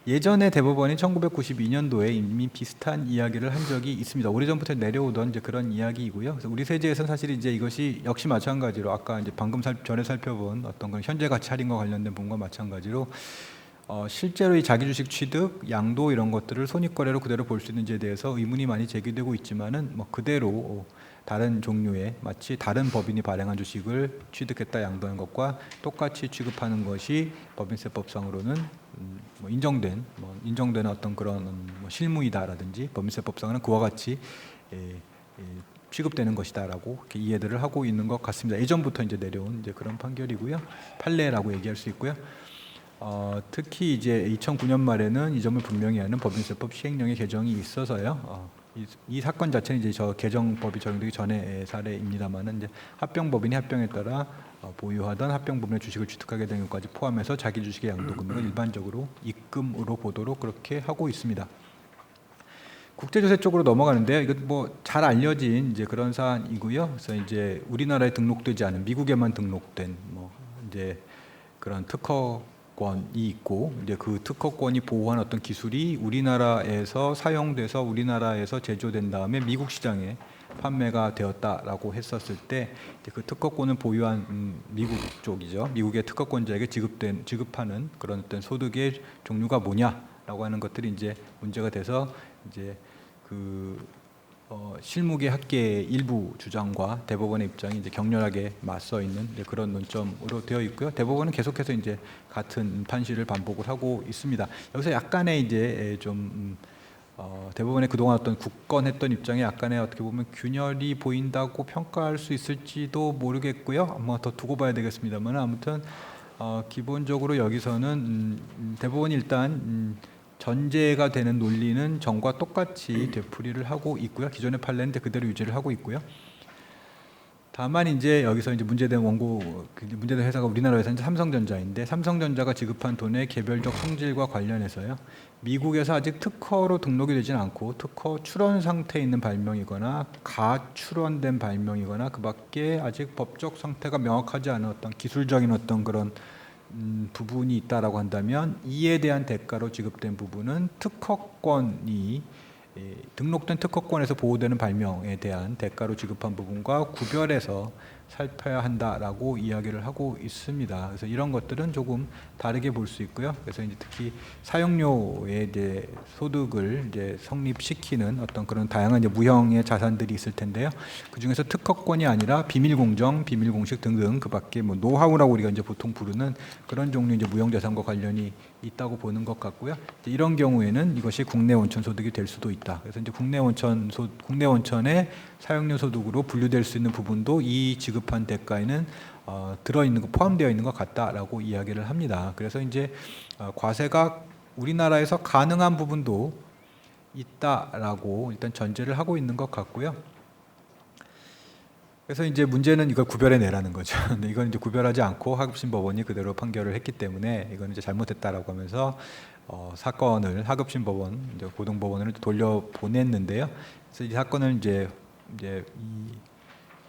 예전에 대법원이 1992년도에 이미 비슷한 이야기를 한 적이 있습니다. 오래전부터 내려오던 이제 그런 이야기이고요. 그래서 우리 세제에서는 사실 이제 이것이 역시 마찬가지로 아까 이제 방금 전에 살펴본 어떤 그런 현재 가치 할인과 관련된 부분과 마찬가지로 실제로 이 자기주식 취득, 양도 이런 것들을 손익거래로 그대로 볼 수 있는지에 대해서 의문이 많이 제기되고 있지만은 뭐 그대로 다른 종류의 마치 다른 법인이 발행한 주식을 취득했다 양도하는 것과 똑같이 취급하는 것이 법인세법상으로는 뭐 인정되는 어떤 그런 뭐 실무이다라든지 법인세법상은 그와 같이 취급되는 것이다라고 이렇게 이해들을 하고 있는 것 같습니다. 예전부터 이제 내려온 이제 그런 판결이고요. 판례라고 얘기할 수 있고요. 특히 이제 2009년 말에는 이 점을 분명히 하는 법인세법 시행령의 개정이 있어서요. 이 사건 자체는 이제 저 개정법이 적용되기 전의 사례입니다만은 이제 합병법인이 합병에 따라 보유하던 합병법인의 주식을 취득하게 된 것까지 포함해서 자기 주식의 양도 금액을 일반적으로 입금으로 보도록 그렇게 하고 있습니다. 국제조세 쪽으로 넘어가는데요. 이것 뭐 잘 알려진 이제 그런 사안이고요. 그래서 이제 우리나라에 등록되지 않은 미국에만 등록된 뭐 이제 그런 특허권이 있고 이제 그 특허권이 보호한 어떤 기술이 우리나라에서 사용돼서 우리나라에서 제조된 다음에 미국 시장에 판매가 되었다라고 했었을 때 그 특허권을 보유한 미국 쪽이죠. 미국의 특허권자에게 지급하는 그런 어떤 소득의 종류가 뭐냐라고 하는 것들이 이제 문제가 돼서 이제 실무계 학계의 일부 주장과 대법원의 입장이 이제 격렬하게 맞서 있는 이제 그런 논점으로 되어 있고요. 대법원은 계속해서 이제 같은 판시를 반복을 하고 있습니다. 여기서 약간의 이제 좀 대법원의 그동안 어떤 굳건했던 입장에 약간의 어떻게 보면 균열이 보인다고 평가할 수 있을지도 모르겠고요. 한번 더 두고 봐야 되겠습니다만 아무튼 기본적으로 여기서는 대법원이 일단 전제가 되는 논리는 전과 똑같이 되풀이를 하고 있고요. 기존의 판례는 그대로 유지를 하고 있고요. 다만 이제 여기서 이제 문제된 문제된 회사가 우리나라 회사는 삼성전자인데 삼성전자가 지급한 돈의 개별적 성질과 관련해서요. 미국에서 아직 특허로 등록이 되지는 않고 특허 출원 상태에 있는 발명이거나 가출원된 발명이거나 그밖에 아직 법적 상태가 명확하지 않은 어떤 기술적인 어떤 그런 부분이 있다라고 한다면 이에 대한 대가로 지급된 부분은 특허권이 등록된 특허권에서 보호되는 발명에 대한 대가로 지급한 부분과 구별해서 살펴야 한다라고 이야기를 하고 있습니다. 그래서 이런 것들은 조금 다르게 볼 수 있고요. 그래서 이제 특히 사용료에 이제 소득을 이제 성립시키는 어떤 그런 다양한 이제 무형의 자산들이 있을 텐데요. 그 중에서 특허권이 아니라 비밀공정, 비밀공식 등등 그밖에 뭐 노하우라고 우리가 이제 보통 부르는 그런 종류 이제 무형 자산과 관련이 있다고 보는 것 같고요. 이런 경우에는 이것이 국내 원천 소득이 될 수도 있다. 그래서 이제 국내 원천의 사용료 소득으로 분류될 수 있는 부분도 이 지급한 대가에는 포함되어 있는 것 같다라고 이야기를 합니다. 그래서 이제 과세가 우리나라에서 가능한 부분도 있다라고 일단 전제를 하고 있는 것 같고요. 그래서 이제 문제는 이걸 구별해 내라는 거죠. 근데 이건 이제 구별하지 않고 하급심 법원이 그대로 판결을 했기 때문에 이건 이제 잘못했다라고 하면서 사건을 하급심 법원, 이제 고등법원으로 돌려 보냈는데요. 그래서 이 사건을 이제 이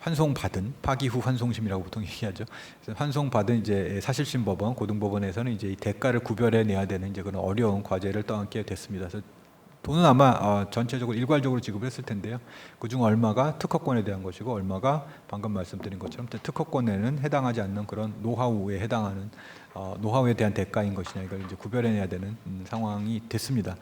환송받은 파기 후 환송심이라고 보통 얘기하죠. 그래서 환송받은 이제 사실심 법원, 고등법원에서는 이제 이 대가를 구별해 내야 되는 이제 그런 어려운 과제를 떠안게 됐습니다. 그래서 돈은 아마 전체적으로 일괄적으로 지급을 했을 텐데요. 그중 얼마가 특허권에 대한 것이고 얼마가 방금 말씀드린 것처럼 특허권에는 해당하지 않는 그런 노하우에 해당하는 노하우에 대한 대가인 것이냐 이걸 이제 구별해내야 되는 상황이 됐습니다.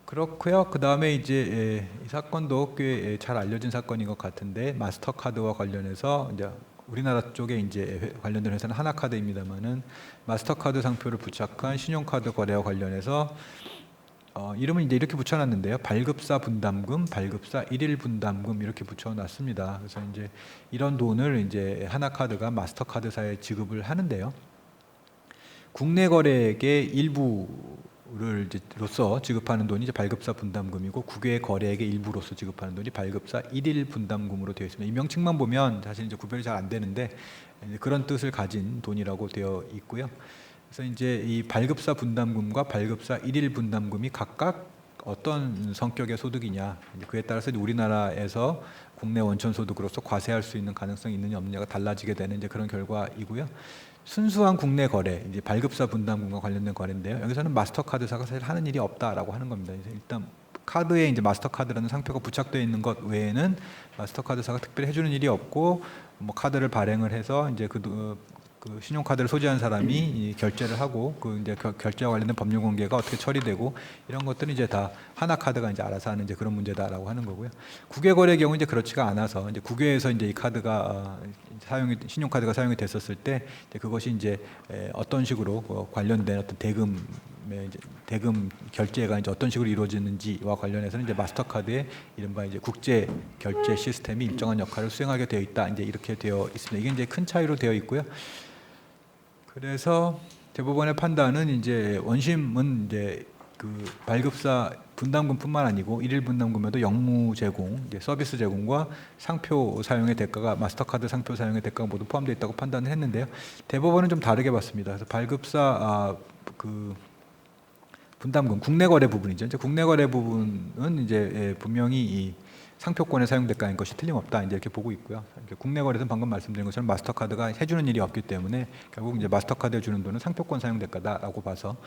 그렇고요. 그 다음에 이제 이 사건도 꽤 잘 알려진 사건인 것 같은데 마스터카드와 관련해서 이제 우리나라 쪽에 이제 관련된 회사는 하나카드입니다만은 마스터카드 상표를 부착한 신용카드 거래와 관련해서 이름은 이제 이렇게 붙여놨는데요. 발급사 분담금, 발급사 일일 분담금 이렇게 붙여놨습니다. 그래서 이제 이런 돈을 이제 하나카드가 마스터카드사에 지급을 하는데요. 국내 거래액의 일부를 로서 지급하는 돈이 이제 발급사 분담금이고 국외 거래액의 일부로서 지급하는 돈이 발급사 일일 분담금으로 되어 있습니다. 이 명칭만 보면 사실 이제 구별이 잘 안 되는데 그런 뜻을 가진 돈이라고 되어 있고요. 그래서 이제 이 발급사 분담금과 발급사 일일 분담금이 각각 어떤 성격의 소득이냐 그에 따라서 우리나라에서 국내 원천 소득으로서 과세할 수 있는 가능성이 있느냐 없느냐가 달라지게 되는 이제 그런 결과이고요. 순수한 국내 거래, 이제 발급사 분담금과 관련된 거래인데요. 여기서는 마스터카드사가 사실 하는 일이 없다라고 하는 겁니다. 일단 카드에 이제 마스터카드라는 상표가 부착되어 있는 것 외에는 마스터카드사가 특별히 해주는 일이 없고 뭐 카드를 발행을 해서 이제 그 그 신용카드를 소지한 사람이 이 결제를 하고 그 이제 결제와 관련된 법률 공개가 어떻게 처리되고 이런 것들은 이제 다 하나카드가 이제 알아서 하는 이제 그런 문제다라고 하는 거고요. 국외거래의 경우 이제 그렇지가 않아서 이제 국외에서 이제 이 카드가 신용카드가 사용이 됐었을 때 이제 그것이 이제 어떤 식으로 관련된 어떤 대금 결제가 이제 어떤 식으로 이루어지는지와 관련해서는 이제 마스터카드의 이른바 이제 국제 결제 시스템이 일정한 역할을 수행하게 되어 있다. 이제 이렇게 되어 있습니다. 이게 이제 큰 차이로 되어 있고요. 그래서 대법원의 판단은 이제 원심은 이제 그 발급사 분담금뿐만 아니고 일일 분담금에도 영무 제공, 이제 서비스 제공과 상표 사용의 대가가 마스터카드 상표 사용의 대가가 모두 포함되어 있다고 판단을 했는데요. 대법원은 좀 다르게 봤습니다. 그래서 발급사 그 분담금 국내 거래 부분이죠. 이제 국내 거래 부분은 이제 분명히 이 상표권의 사용 대가인 것이 틀림없다. 이제 이렇게 보고 있고요. 국내 거래는 방금 말씀드린 것처럼 마스터카드가 해주는 일이 없기 때문에 결국 이제 마스터카드에 주는 돈은 상표권 사용 대가다라고 봐서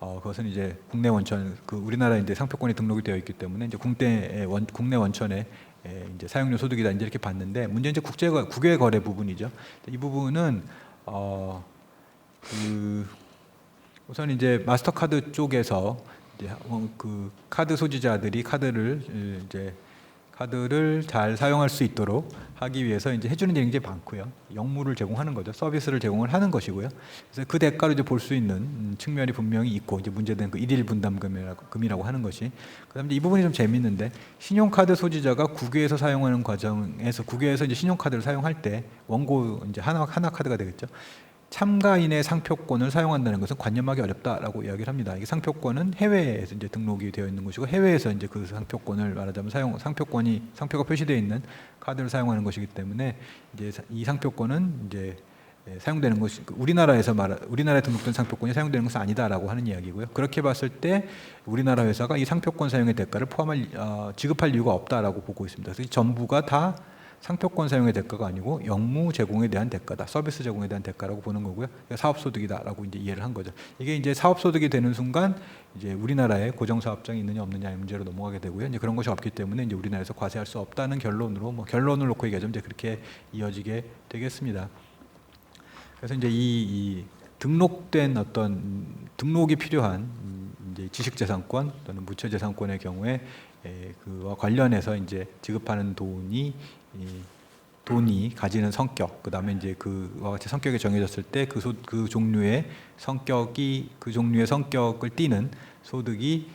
그것은 이제 국내 원천 그 우리나라 이제 상표권이 등록이 되어 있기 때문에 이제 국내 원천에 이제 사용료 소득이다. 이제 이렇게 봤는데 문제는 이제 국외 거래 부분이죠. 이 부분은 우선 이제 마스터카드 쪽에서 이제 그 카드 소지자들이 카드를 잘 사용할 수 있도록 하기 위해서 이제 해주는 일이 굉장히 많고요. 영무를 제공하는 거죠. 서비스를 제공을 하는 것이고요. 그래서 그 대가로 이제 볼 수 있는 측면이 분명히 있고 이제 문제된 그 일일 분담금이라고 하는 것이. 그다음에 이 부분이 좀 재밌는데 신용카드 소지자가 국외에서 사용하는 과정에서 국외에서 이제 신용카드를 사용할 때 원고 이제 하나 카드가 되겠죠. 참가인의 상표권을 사용한다는 것은 관념하기 어렵다라고 이야기를 합니다. 이게 상표권은 해외에서 이제 등록이 되어 있는 것이고 해외에서 이제 그 상표권을 말하자면 상표가 표시되어 있는 카드를 사용하는 것이기 때문에 이제 이 상표권은 이제 사용되는 것이 우리나라에 등록된 상표권이 사용되는 것은 아니다라고 하는 이야기고요. 그렇게 봤을 때 우리나라 회사가 이 상표권 사용의 대가를 지급할 이유가 없다라고 보고 있습니다. 그래서 전부가 다 상표권 사용의 대가가 아니고 영무 제공에 대한 대가다, 서비스 제공에 대한 대가라고 보는 거고요. 사업소득이다라고 이제 이해를 한 거죠. 이게 이제 사업소득이 되는 순간 이제 우리나라에 고정사업장이 있느냐 없느냐의 문제로 넘어가게 되고요. 이제 그런 것이 없기 때문에 이제 우리나라에서 과세할 수 없다는 결론으로 결론을 놓고 얘기하자면 이제 그렇게 이어지게 되겠습니다. 그래서 이제 이 등록된 어떤 등록이 필요한 이제 지식재산권 또는 무처재산권의 경우에 그와 관련해서 이제 지급하는 돈이 가지는 성격, 그 다음에 이제 그와 같이 성격이 정해졌을 때 그 종류의 성격을 띠는 소득이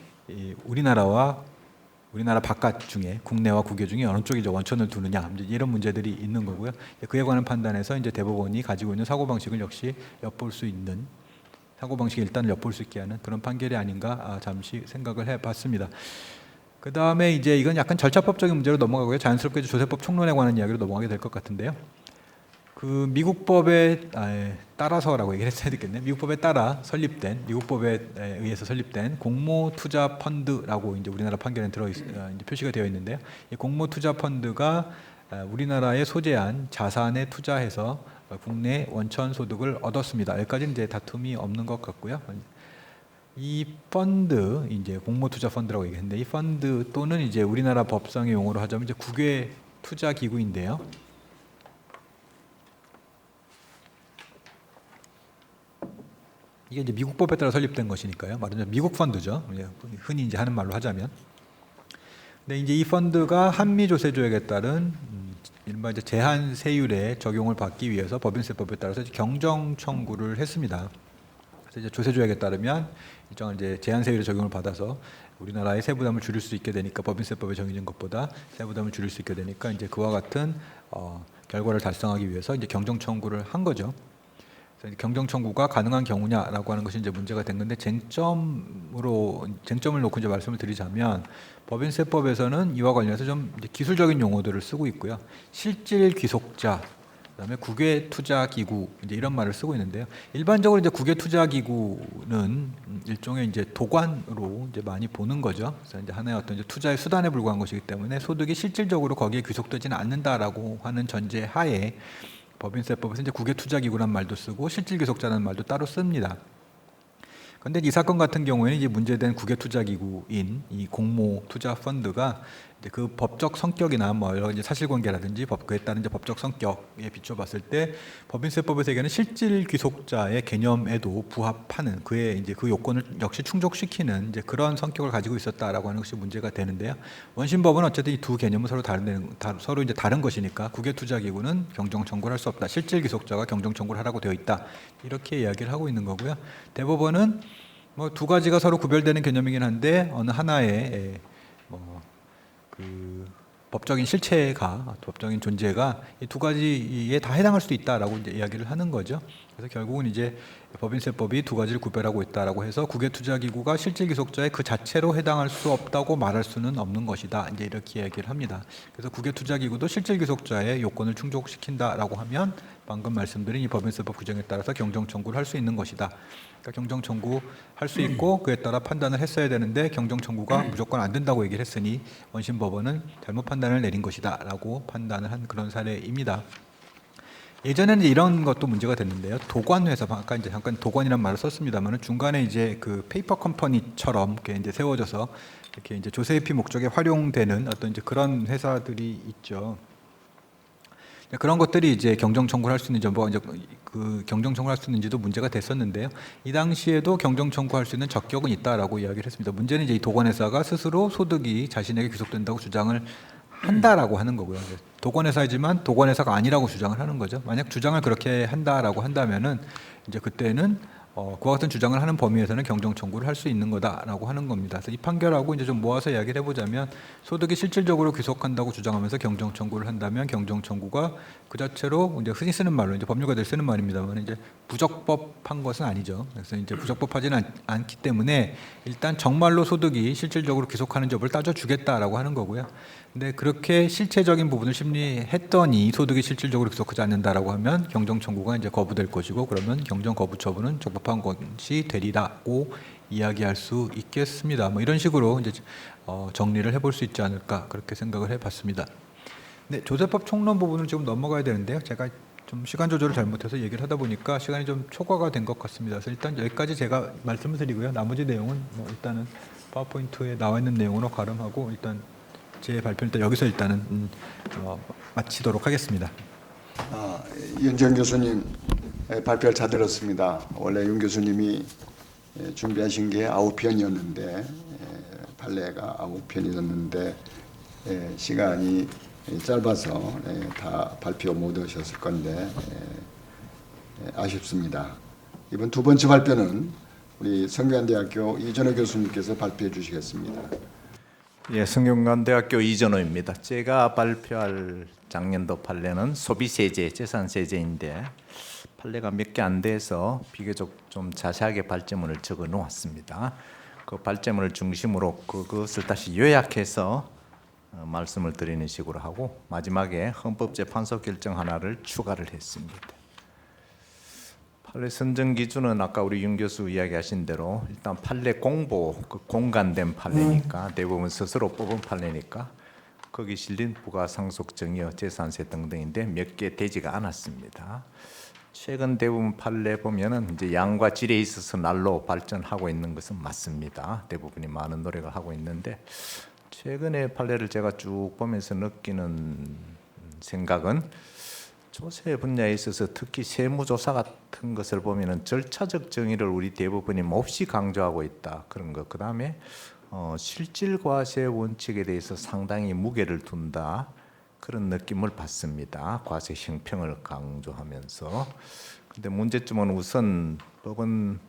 우리나라 바깥 중에 국내와 국외 중에 어느 쪽이 원천을 두느냐 이런 문제들이 있는 거고요. 그에 관한 판단에서 이제 대법원이 가지고 있는 사고방식을 역시 일단 엿볼 수 있게 하는 그런 판결이 아닌가 잠시 생각을 해봤습니다. 그 다음에 이제 이건 약간 절차법적인 문제로 넘어가고요. 자연스럽게 조세법 총론에 관한 이야기로 넘어가게 될 것 같은데요. 그 미국법에 따라서라고 얘기를 했어야 되겠네. 미국법에 의해서 설립된 공모투자펀드라고 이제 우리나라 판결에 이제 표시가 되어 있는데요. 이 공모투자펀드가 우리나라에 소재한 자산에 투자해서 국내 원천 소득을 얻었습니다. 여기까지는 이제 다툼이 없는 것 같고요. 이 펀드, 이제 공모투자 펀드라고 얘기했는데 이 펀드 또는 이제 우리나라 법상의 용어로 하자면 이제 국외 투자 기구인데요. 이게 이제 미국 법에 따라 설립된 것이니까요. 말하자면 미국 펀드죠. 흔히 이제 하는 말로 하자면. 근데 이제 이 펀드가 한미 조세 조약에 따른 이른바 이제 제한 세율의 적용을 받기 위해서 법인세법에 따라서 경정 청구를 했습니다. 이제 조세 조약에 따르면 일정한 이제 제한 세율의 적용을 받아서 우리나라의 세부담을 줄일 수 있게 되니까 법인세법에 정해진 것보다 세부담을 줄일 수 있게 되니까 이제 그와 같은 결과를 달성하기 위해서 이제 경정 청구를 한 거죠. 그래서 경정 청구가 가능한 경우냐라고 하는 것이 이제 문제가 된 건데 쟁점을 놓고 이제 말씀을 드리자면 법인세법에서는 이와 관련해서 좀 이제 기술적인 용어들을 쓰고 있고요. 실질 귀속자 그다음에 국외투자기구 이제 이런 말을 쓰고 있는데요. 일반적으로 이제 국외투자기구는 일종의 이제 도관으로 이제 많이 보는 거죠. 그래서 이제 하나의 어떤 이제 투자의 수단에 불과한 것이기 때문에 소득이 실질적으로 거기에 귀속되지는 않는다라고 하는 전제 하에 법인세법에서 이제 국외투자기구란 말도 쓰고 실질귀속자라는 말도 따로 씁니다. 그런데 이 사건 같은 경우에는 이제 문제된 국외투자기구인 이 공모투자펀드가 이제 그 법적 성격이나 뭐 여러 이제 사실관계라든지 그에 따른 이제 법적 성격에 비춰봤을 때 법인세법의 세계는 실질 귀속자의 개념에도 부합하는 그의 이제 그 요건을 역시 충족시키는 이제 그런 성격을 가지고 있었다라고 하는 것이 문제가 되는데요. 원심법은 어쨌든 이 두 개념은 서로 이제 다른 것이니까 국외투자기구는 경정 청구를 할 수 없다. 실질 귀속자가 경정 청구를 하라고 되어 있다. 이렇게 이야기를 하고 있는 거고요. 대법원은 뭐 두 가지가 서로 구별되는 개념이긴 한데 어느 하나의 그 법적인 실체가 법적인 존재가 이 두 가지에 다 해당할 수 있다라고 이제 이야기를 하는 거죠. 그래서 결국은 이제 법인세법이 두 가지를 구별하고 있다라고 해서 국외투자기구가 실질 귀속자에 그 자체로 해당할 수 없다고 말할 수는 없는 것이다. 이제 이렇게 이야기를 합니다. 그래서 국외투자기구도 실질 귀속자의 요건을 충족시킨다라고 하면 방금 말씀드린 이 법인세법 규정에 따라서 경정 청구를 할 수 있는 것이다. 그러니까 경정 청구할 수 있고 그에 따라 판단을 했어야 되는데 경정 청구가 무조건 안 된다고 얘기를 했으니 원심법원은 잘못 판단을 내린 것이다라고 판단을 한 그런 사례입니다. 예전에는 이런 것도 문제가 됐는데요. 도관 회사, 아까 이제 잠깐 도관이라는 말을 썼습니다만은 중간에 이제 그 페이퍼 컴퍼니처럼 이렇게 이제 세워져서 이렇게 이제 조세회피 목적에 활용되는 어떤 이제 그런 회사들이 있죠. 그런 것들이 이제 경정 청구를 할 수 있는지 뭐 이제 그 경정 청구를 할 수 있는지도 문제가 됐었는데요. 이 당시에도 경정 청구할 수 있는 적격은 있다라고 이야기를 했습니다. 문제는 이제 이 도관회사가 스스로 소득이 자신에게 귀속된다고 주장을 한다라고 하는 거고요. 도관회사이지만 도관회사가 아니라고 주장을 하는 거죠. 만약 주장을 그렇게 한다라고 한다면은 이제 그때는 그와 같은 주장을 하는 범위에서는 경정 청구를 할 수 있는 거다라고 하는 겁니다. 그래서 이 판결하고 이제 좀 모아서 이야기를 해보자면 소득이 실질적으로 귀속한다고 주장하면서 경정 청구를 한다면 경정 청구가 그 자체로 이제 흔히 쓰는 말로 이제 법률가들이 쓰는 말입니다만 이제 부적법한 것은 아니죠. 그래서 이제 부적법하지는 않기 때문에 일단 정말로 소득이 실질적으로 귀속하는 여부를 따져주겠다라고 하는 거고요. 근데 그렇게 실체적인 부분을 심리했더니 소득이 실질적으로 귀속하지 않는다라고 하면 경정 청구가 이제 거부될 것이고 그러면 경정 거부 처분은 적법한 것이 되리라고 이야기할 수 있겠습니다. 뭐 이런 식으로 이제 정리를 해볼 수 있지 않을까 그렇게 생각을 해봤습니다. 네, 조세법 총론 부분을 좀 넘어가야 되는데요. 제가 좀 시간 조절을 잘못해서 얘기를 하다 보니까 시간이 좀 초과가 된 것 같습니다. 그래서 일단 여기까지 제가 말씀을 드리고요. 나머지 내용은 뭐 일단은 파워포인트에 나와 있는 내용으로 가름하고 일단 제 발표는 일단 여기서 일단은 마치도록 하겠습니다. 윤지원 교수님 발표를 잘 들었습니다. 원래 윤 교수님이 준비하신 게 9편이었는데 판례가 9편이었는데 시간이 짧아서 다 발표 못 하셨을 건데 아쉽습니다. 이번 두 번째 발표는 우리 성균관대학교 이전호 교수님께서 발표해 주시겠습니다. 예, 성균관대학교 이전호입니다. 제가 발표할 작년도 판례는 소비세제, 재산세제인데 판례가 몇 개 안 돼서 비교적 좀 자세하게 발제문을 적어 놓았습니다. 그 발제문을 중심으로 그것을 다시 요약해서 말씀을 드리는 식으로 하고 마지막에 헌법재판소 결정 하나를 추가를 했습니다. 판례 선정 기준은 아까 우리 윤 교수 이야기하신 대로 일단 판례 공보, 공간된 판례니까 대부분 스스로 뽑은 판례니까 거기 실린 부가 상속 증여 재산세 등등인데 몇 개 되지가 않았습니다. 최근 대부분 판례 보면은 이제 양과 질에 있어서 날로 발전하고 있는 것은 맞습니다. 대부분이 많은 노력을 하고 있는데 최근의 판례를 제가 쭉 보면서 느끼는 생각은 조세 분야에 있어서 특히 세무조사 같은 것을 보면은 절차적 정의를 우리 대부분이 몹시 강조하고 있다 그런 것. 그 다음에 실질과세 원칙에 대해서 상당히 무게를 둔다 그런 느낌을 받습니다. 과세 형평을 강조하면서. 근데 문제점은 우선 법원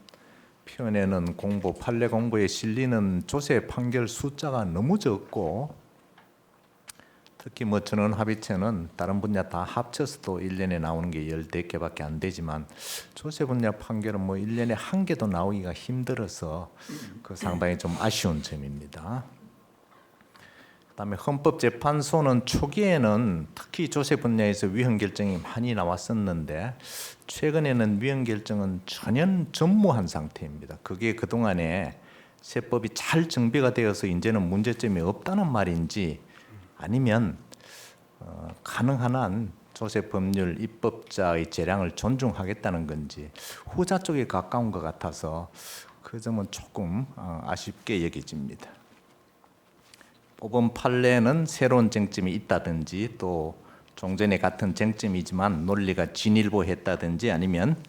표현에는 판례 공보에 실리는 조세 판결 숫자가 너무 적고. 특히 뭐 전원합의체는 다른 분야 다 합쳐서도 1년에 나오는 게 14개밖에 안 되지만 조세 분야 판결은 뭐 1년에 한 개도 나오기가 힘들어서 그 상당히 좀 아쉬운 점입니다. 그다음에 헌법재판소는 초기에는 특히 조세 분야에서 위헌 결정이 많이 나왔었는데 최근에는 위헌 결정은 전혀 전무한 상태입니다. 그게 그동안에 세법이 잘 정비가 되어서 이제는 문제점이 없다는 말인지 아니면 가능한 한 조세 법률 입법자의 재량을 존중하겠다는 건지 후자 쪽에 가까운 것 같아서 그 점은 조금 아쉽게 여겨집니다. 뽑은 판례는 새로운 쟁점이 있다든지 또 종전에 같은 쟁점이지만 논리가 진일보했다든지 아니면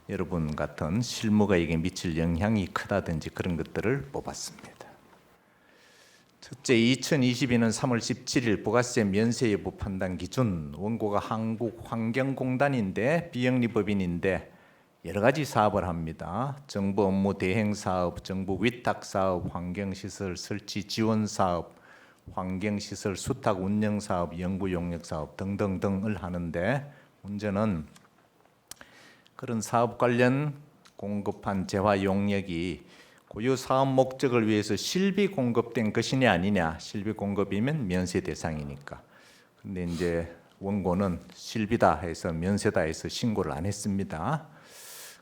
여러분 같은 실무가 이게 미칠 영향이 크다든지 그런 것들을 뽑았습니다. 첫째, 2022년 3월 17일 부가세 면세 여부 판단 기준. 원고가 한국환경공단인데 비영리법인인데 여러 가지 사업을 합니다. 정부 업무 대행 사업, 정부 위탁 사업, 환경시설 설치 지원 사업, 환경시설 수탁 운영 사업, 연구 용역 사업 등등등을 하는데 문제는 그런 사업 관련 공급한 재화 용역이 고유 사업 목적을 위해서 실비 공급된 것이냐 아니냐. 실비 공급이면 면세 대상이니까. 근데 이제 원고는 실비다 해서 면세다 해서 신고를 안 했습니다.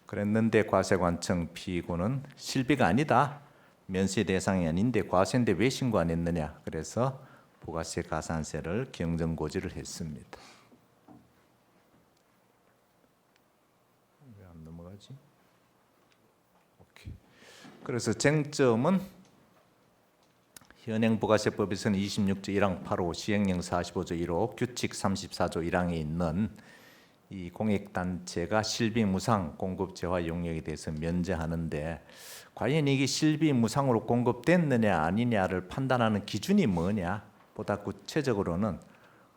그랬는데 과세관청 피고는 실비가 아니다. 면세 대상이 아닌데 과세인데 왜 신고 안 했느냐. 그래서 부가세 가산세를 경정고지를 했습니다. 왜 안 넘어가지? 오케이. 그래서 쟁점은 현행 부가세법에서는 26조 1항 8호, 시행령 45조 1호, 규칙 34조 1항에 있는 이 공익단체가 실비무상 공급재화 용역에 대해서 면제하는데 과연 이게 실비무상으로 공급됐느냐 아니냐를 판단하는 기준이 뭐냐. 보다 구체적으로는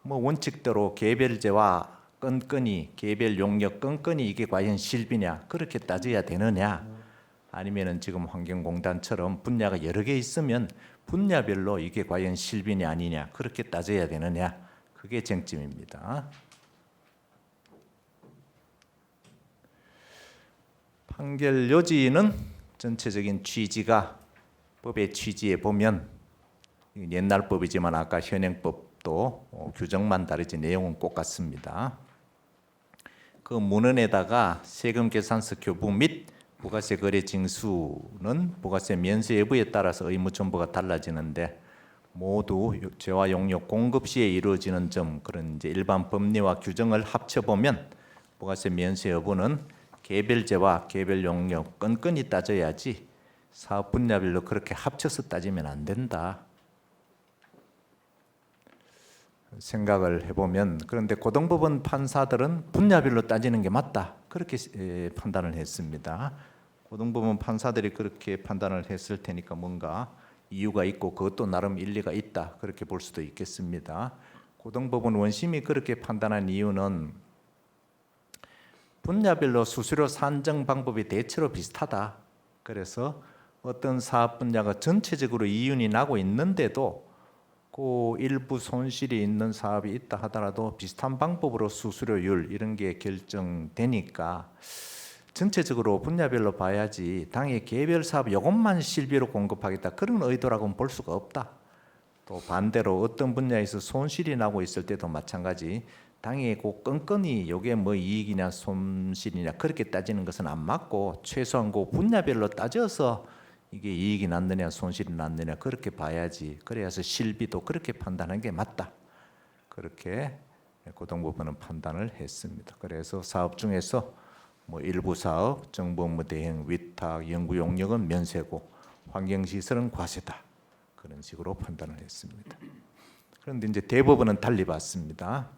뭐 원칙대로 개별재화 건건이 개별 용역 건건이 이게 과연 실비냐 그렇게 따져야 되느냐. 아니면은 지금 환경공단처럼 분야가 여러 개 있으면 분야별로 이게 과연 실비냐 아니냐 그렇게 따져야 되느냐. 그게 쟁점입니다. 판결 요지는 전체적인 취지가 법의 취지에 보면 옛날 법이지만 아까 현행법도 규정만 다르지 내용은 똑같습니다. 그 문헌에다가 세금 계산서 교부 및 부가세 거래 징수는 부가세 면세 여부에 따라서 의무 첨부가 달라지는데 모두 재화 용역 공급 시에 이루어지는 점 그런 이제 일반 법리와 규정을 합쳐 보면 부가세 면세 여부는 개별재화, 개별 용역 건건이 따져야지 사업 분야별로 그렇게 합쳐서 따지면 안 된다. 생각을 해보면 그런데 고등법원 판사들은 분야별로 따지는 게 맞다. 그렇게 판단을 했습니다. 고등법원 판사들이 그렇게 판단을 했을 테니까 뭔가 이유가 있고 그것도 나름 일리가 있다. 그렇게 볼 수도 있겠습니다. 고등법원 원심이 그렇게 판단한 이유는 분야별로 수수료 산정 방법이 대체로 비슷하다. 그래서 어떤 사업 분야가 전체적으로 이윤이 나고 있는데도 그 일부 손실이 있는 사업이 있다 하더라도 비슷한 방법으로 수수료율 이런 게 결정되니까 전체적으로 분야별로 봐야지 당의 개별 사업 이것만 실비로 공급하겠다 그런 의도라고는 볼 수가 없다. 또 반대로 어떤 분야에서 손실이 나고 있을 때도 마찬가지 당의 그 건건이 이게 뭐 이익이냐 손실이냐 그렇게 따지는 것은 안 맞고 최소한 그 분야별로 따져서 이게 이익이 났느냐 손실이 났느냐 그렇게 봐야지. 그래서 실비도 그렇게 판단하는 게 맞다. 그렇게 고등법원은 판단을 했습니다. 그래서 사업 중에서 뭐 일부 사업, 정부 업무 대행, 위탁, 연구 용역은 면세고 환경시설은 과세다. 그런 식으로 판단을 했습니다. 그런데 이제 대법원은 달리 봤습니다.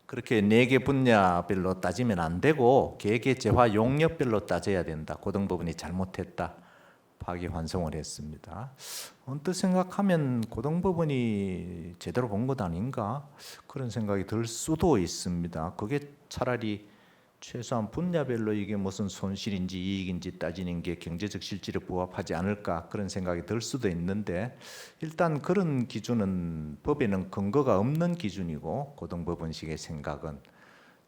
그렇게 4개 분야별로 따지면 안 되고 개개 재화 용역별로 따져야 된다. 고등법원이 잘못했다. 파기환송을 했습니다. 언뜻 생각하면 고등법원이 제대로 본 것 아닌가 그런 생각이 들 수도 있습니다. 그게 차라리 최소한 분야별로 이게 무슨 손실인지 이익인지 따지는 게 경제적 실질에 부합하지 않을까 그런 생각이 들 수도 있는데 일단 그런 기준은 법에는 근거가 없는 기준이고 고등법원식의 생각은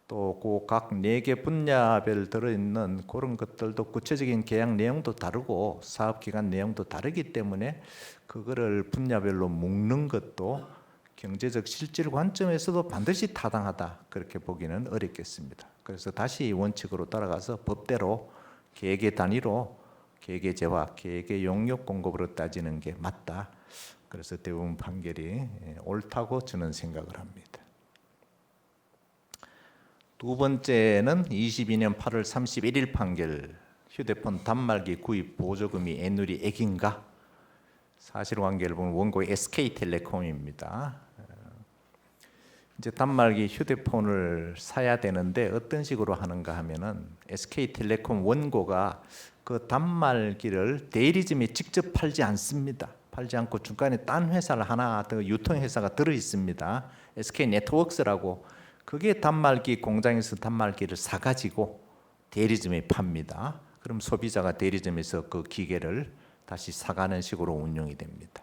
또 그 각 4개 분야별 들어있는 그런 것들도 구체적인 계약 내용도 다르고 사업기간 내용도 다르기 때문에 그거를 분야별로 묶는 것도 경제적 실질 관점에서도 반드시 타당하다 그렇게 보기는 어렵겠습니다. 그래서 다시 원칙으로 따라가서 법대로 계획의 단위로 계획의 재화, 계획의 용역 공급으로 따지는 게 맞다. 그래서 대법원 판결이 옳다고 저는 생각을 합니다. 두 번째는 22년 8월 31일 판결 휴대폰 단말기 구입 보조금이 애누리 액인가? 사실관계를 보면 원고 SK텔레콤입니다. 이제 단말기 휴대폰을 사야 되는데 어떤 식으로 하는가 하면은 SK텔레콤 원고가 그 단말기를 대리점에 직접 팔지 않습니다. 팔지 않고 중간에 딴 회사를 하나 더 유통회사가 들어 있습니다. SK네트워크스라고. 그게 단말기 공장에서 단말기를 사가지고 대리점에 팝니다. 그럼 소비자가 대리점에서 그 기계를 다시 사가는 식으로 운영이 됩니다.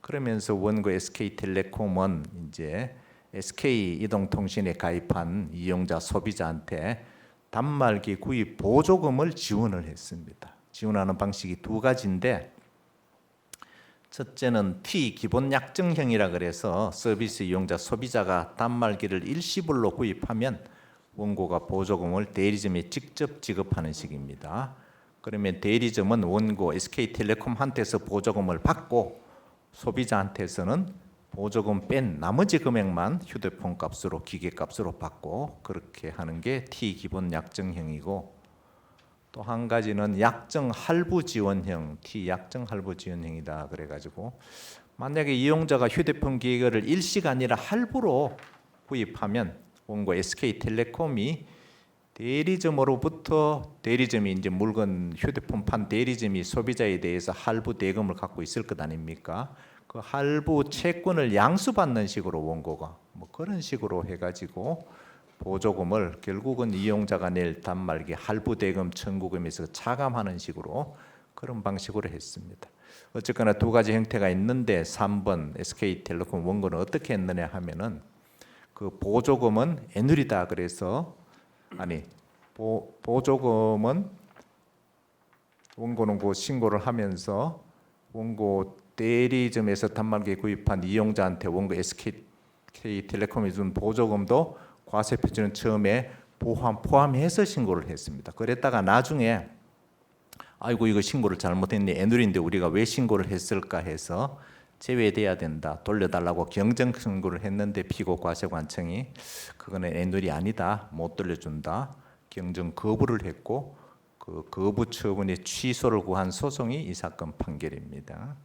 그러면서 원고 SK텔레콤은 이제 SK 이동통신에 가입한 이용자 소비자한테 단말기 구입 보조금을 지원을 했습니다. 지원하는 방식이 두 가지인데, 첫째는 T 기본 약정형이라 그래서 서비스 이용자 소비자가 단말기를 일시불로 구입하면 원고가 보조금을 대리점에 직접 지급하는 식입니다. 그러면 대리점은 원고 SK텔레콤한테서 보조금을 받고 소비자한테서는 보조금 뺀 나머지 금액만 휴대폰 값으로 기계 값으로 받고, 그렇게 하는 게 T 기본 약정형이고, 또 한 가지는 약정 할부 지원형, T 약정 할부 지원형이다 그래가지고 만약에 이용자가 휴대폰 기계를 일시가 아니라 할부로 구입하면 원고 SK텔레콤이 대리점으로부터, 대리점이 이제 물건 휴대폰 판 대리점이 소비자에 대해서 할부 대금을 갖고 있을 것 아닙니까? 그 할부 채권을 양수받는 식으로 원고가 뭐 그런 식으로 해가지고 보조금을 결국은 이용자가 낼 단말기 할부 대금 청구금에서 차감하는 식으로 그런 방식으로 했습니다. 어쨌거나 두 가지 형태가 있는데 3번 SK텔레콤 원고는 어떻게 했느냐 하면은 그 보조금은 애누리다 그래서 보조금은 원고는 그 신고를 하면서 원고 대리점에서 단말기 구입한 이용자한테 원고 SK텔레콤이 준 보조금도 과세 표준은 처음에 포함해서 신고를 했습니다. 그랬다가 나중에 아이고 이거 신고를 잘못했네, 애누리인데 우리가 왜 신고를 했을까 해서 제외돼야 된다, 돌려달라고 경정 신고를 했는데 피고 과세관청이 그거는 애누리 아니다, 못 돌려준다, 경정 거부를 했고 그 거부 처분의 취소를 구한 소송이 이 사건 판결입니다.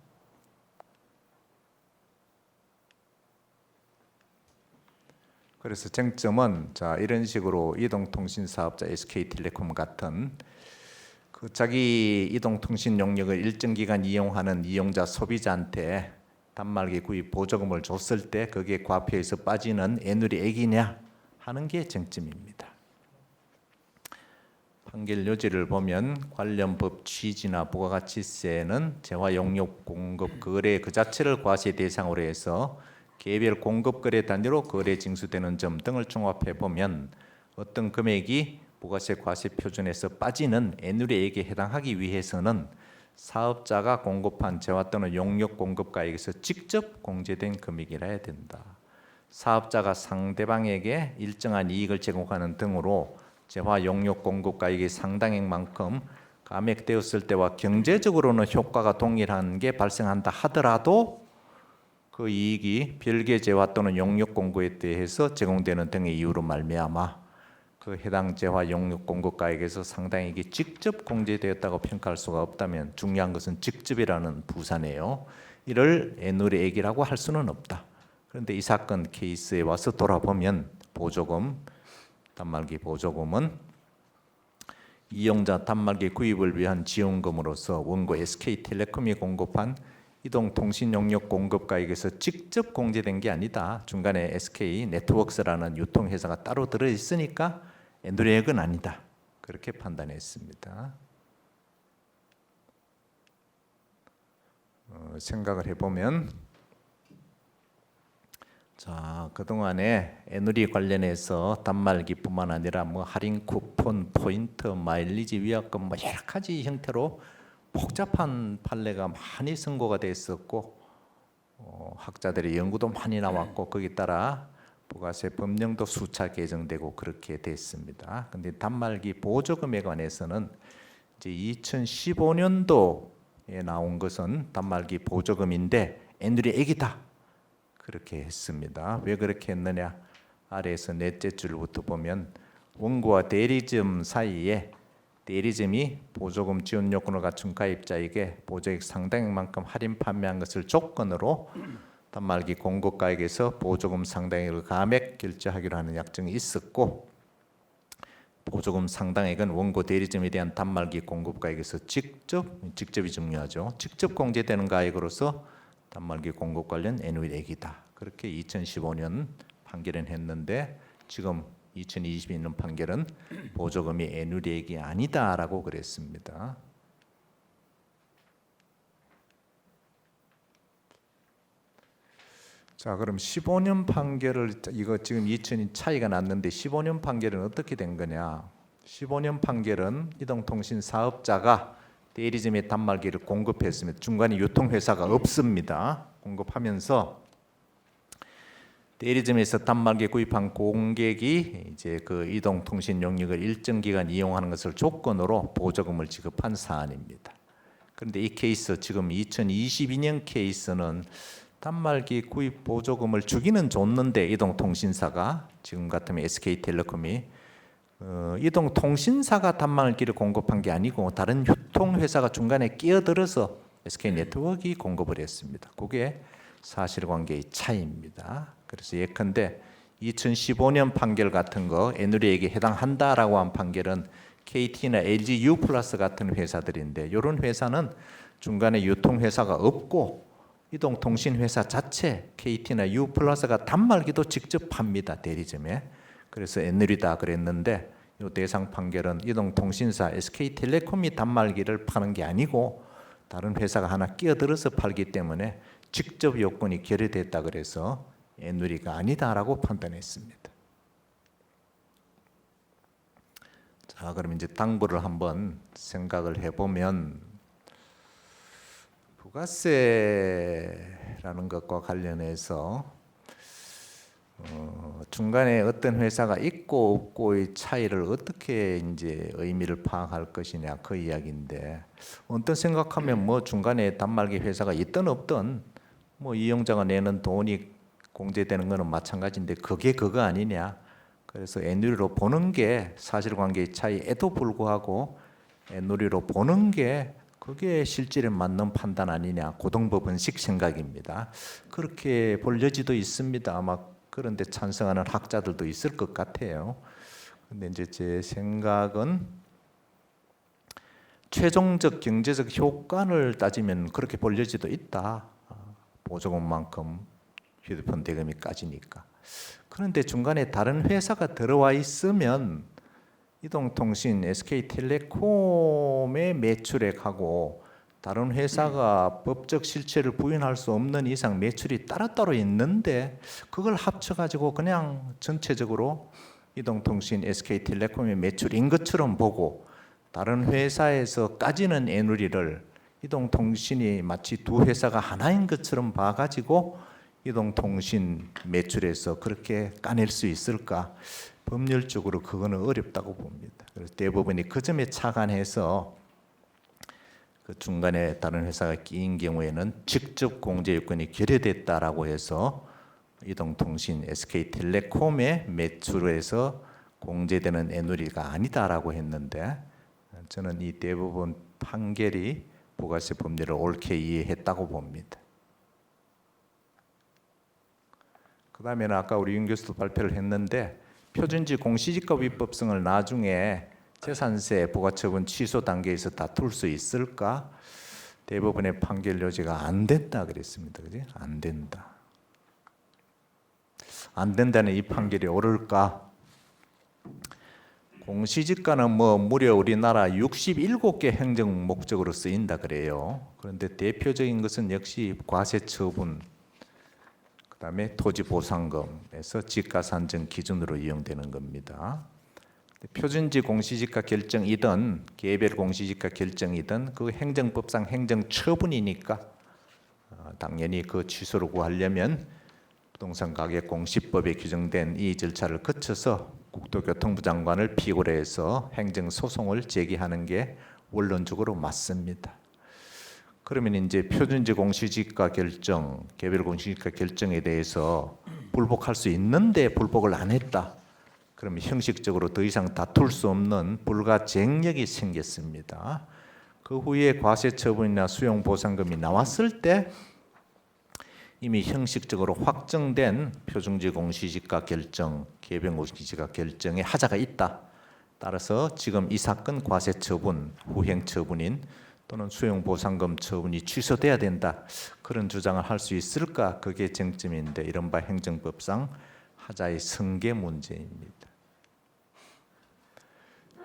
그래서 쟁점은 자 이런 식으로 이동통신 사업자 SK텔레콤 같은 그 자기 이동통신 용역을 일정 기간 이용하는 이용자 소비자한테 단말기 구입 보조금을 줬을 때 그게 과표에서 빠지는 애누리액이냐 하는 게 쟁점입니다. 판결 요지를 보면 관련 법 취지나 부가가치세는 재화 용역 공급 거래 그 자체를 과세 대상으로 해서 개별 공급 거래 단위로 거래 징수되는 점 등을 종합해 보면 어떤 금액이 부가세 과세 표준에서 빠지는 애누리액에 해당하기 위해서는 사업자가 공급한 재화 또는 용역 공급가액에서 직접 공제된 금액이라 해야 된다. 사업자가 상대방에게 일정한 이익을 제공하는 등으로 재화 용역 공급가액의 상당액만큼 감액되었을 때와 경제적으로는 효과가 동일한 게 발생한다 하더라도 그 이익이 별개 재화 또는 용역 공급에 대해서 제공되는 등의 이유로 말미암아 그 해당 재화 용역 공급가액에서 상당액이 직접 공제되었다고 평가할 수가 없다면, 중요한 것은 직접이라는 부사네요. 이를 애누리액이라고 할 수는 없다. 그런데 이 사건 케이스에 와서 돌아보면 보조금, 단말기 보조금은 이용자 단말기 구입을 위한 지원금으로서 원고 SK텔레콤이 공급한 이동통신 용역 공급가액에서 직접 공제된 게 아니다. 중간에 SK네트워크스라는 유통회사가 따로 들어있으니까 애누리액은 아니다. 그렇게 판단했습니다. 생각을 해보면 자 그동안에 애누리 관련해서 단말기뿐만 아니라 뭐 할인 쿠폰, 포인트, 마일리지, 위약금 뭐 여러 가지 형태로 복잡한 판례가 많이 선고가 됐었고 학자들의 연구도 많이 나왔고 거기에 따라 부가세 법령도 수차 개정되고 그렇게 됐습니다. 근데 단말기 보조금에 관해서는 이제 2015년도에 나온 것은 단말기 보조금인데 애누리액이다 그렇게 했습니다. 왜 그렇게 했느냐? 아래에서 넷째 줄부터 보면 원고와 대리점 사이에 대리점이 보조금 지원 요건을 갖춘 가입자에게 보조액 상당액만큼 할인 판매한 것을 조건으로 단말기 공급가액에서 보조금 상당액을 감액 결제하기로 하는 약정이 있었고, 보조금 상당액은 원고 대리점에 대한 단말기 공급가액에서 직접이 중요하죠. 직접 공제되는 가액으로서 단말기 공급 관련 애누이액이다. 그렇게 2015년 판결은 했는데, 지금 2022년 판결은 보조금이 애누이액이 아니다라고 그랬습니다. 자, 그럼 15년 판결을, 이거 지금 2000이 차이가 났는데 15년 판결은 어떻게 된 거냐? 15년 판결은 이동통신 사업자가 대리점에 단말기를 공급했습니다. 중간에 유통회사가 없습니다. 공급하면서 대리점에서 단말기 구입한 고객이 이제 그 이동통신 용역을 일정 기간 이용하는 것을 조건으로 보조금을 지급한 사안입니다. 그런데 이 케이스, 지금 2022년 케이스는 단말기 구입 보조금을 주기는 줬는데 이동통신사가, 지금 같으면 SK텔레콤이 이동통신사가 단말기를 공급한 게 아니고 다른 유통회사가 중간에 끼어들어서 SK네트워크가 공급을 했습니다. 그게 사실관계의 차이입니다. 그래서 예컨대 2015년 판결 같은 거 애누리액에 해당한다라고 한 판결은 KT나 LG U+ 같은 회사들인데, 이런 회사는 중간에 유통회사가 없고 이동통신회사 자체 KT나 U+가 단말기도 직접 팝니다, 대리점에. 그래서 애누리다 그랬는데, 이 대상 판결은 이동통신사 SK텔레콤이 단말기를 파는 게 아니고 다른 회사가 하나 끼어들어서 팔기 때문에 직접 요건이 결여됐다 그래서 애누리가 아니다라고 판단했습니다. 자, 그럼 이제 당부를 한번 생각을 해보면, 부가세라는 것과 관련해서 중간에 어떤 회사가 있고 없고의 차이를 어떻게 이제 의미를 파악할 것이냐, 그 이야기인데, 어떤 생각하면 뭐 중간에 단말기 회사가 있든 없든 뭐 이용자가 내는 돈이 공제되는 것은 마찬가지인데 그게 그거 아니냐. 그래서 애누리로 보는 게 사실관계의 차이에도 불구하고 애누리로 보는 게 그게 실질에 맞는 판단 아니냐, 고등법원식 생각입니다. 그렇게 볼 여지도 있습니다. 아마 그런데 찬성하는 학자들도 있을 것 같아요. 근데 이제 제 생각은 최종적 경제적 효과를 따지면 그렇게 볼 여지도 있다. 보조금만큼 휴대폰 대금이 까지니까. 그런데 중간에 다른 회사가 들어와 있으면 이동통신 SK텔레콤의 매출액하고 다른 회사가 법적 실체를 부인할 수 없는 이상 매출이 따로따로 있는데, 그걸 합쳐가지고 그냥 전체적으로 이동통신 SK텔레콤의 매출인 것처럼 보고 다른 회사에서 까지는 애누리를 이동통신이 마치 두 회사가 하나인 것처럼 봐가지고 이동통신 매출에서 그렇게 까낼 수 있을까? 법률적으로 그거는 어렵다고 봅니다. 그래서 대법원이 그 점에 착안해서 그 중간에 다른 회사가 끼인 경우에는 직접 공제 요건이 결여됐다라고 해서 이동통신 SK텔레콤의 매출에서 공제되는 애누리가 아니다라고 했는데, 저는 이 대법원 판결이 부가세 법률을 옳게 이해했다고 봅니다. 그 다음에는 아까 우리 윤 교수도 발표를 했는데, 표준지 공시지가 위법성을 나중에 재산세 부가처분 취소 단계에서 다툴 수 있을까? 대법원의 판결 요지가 안 된다 그랬습니다. 그지? 안 된다. 안 된다는 이 판결이 옳을까? 공시지가는 뭐 무려 우리나라 67개 행정 목적으로 쓰인다 그래요. 그런데 대표적인 것은 역시 과세처분, 그다음에 토지보상금에서 지가산정 기준으로 이용되는 겁니다. 표준지 공시지가 결정이든 개별 공시지가 결정이든 그 행정법상 행정처분이니까 당연히 그 취소를 구하려면 부동산가격공시법에 규정된 이 절차를 거쳐서 국토교통부 장관을 피고로 해서 행정소송을 제기하는 게 원론적으로 맞습니다. 그러면 이제 표준지 공시지가 결정, 개별 공시지가 결정에 대해서 불복할 수 있는데 불복을 안 했다. 그럼 형식적으로 더 이상 다툴 수 없는 불가쟁력이 생겼습니다. 그 후에 과세처분이나 수용보상금이 나왔을 때 이미 형식적으로 확정된 표준지 공시지가 결정, 개별 공시지가 결정에 하자가 있다. 따라서 지금 이 사건 과세처분, 후행처분인 또는 수용보상금 처분이 취소돼야 된다. 그런 주장을 할 수 있을까? 그게 쟁점인데 이른바 행정법상 하자의 승계 문제입니다.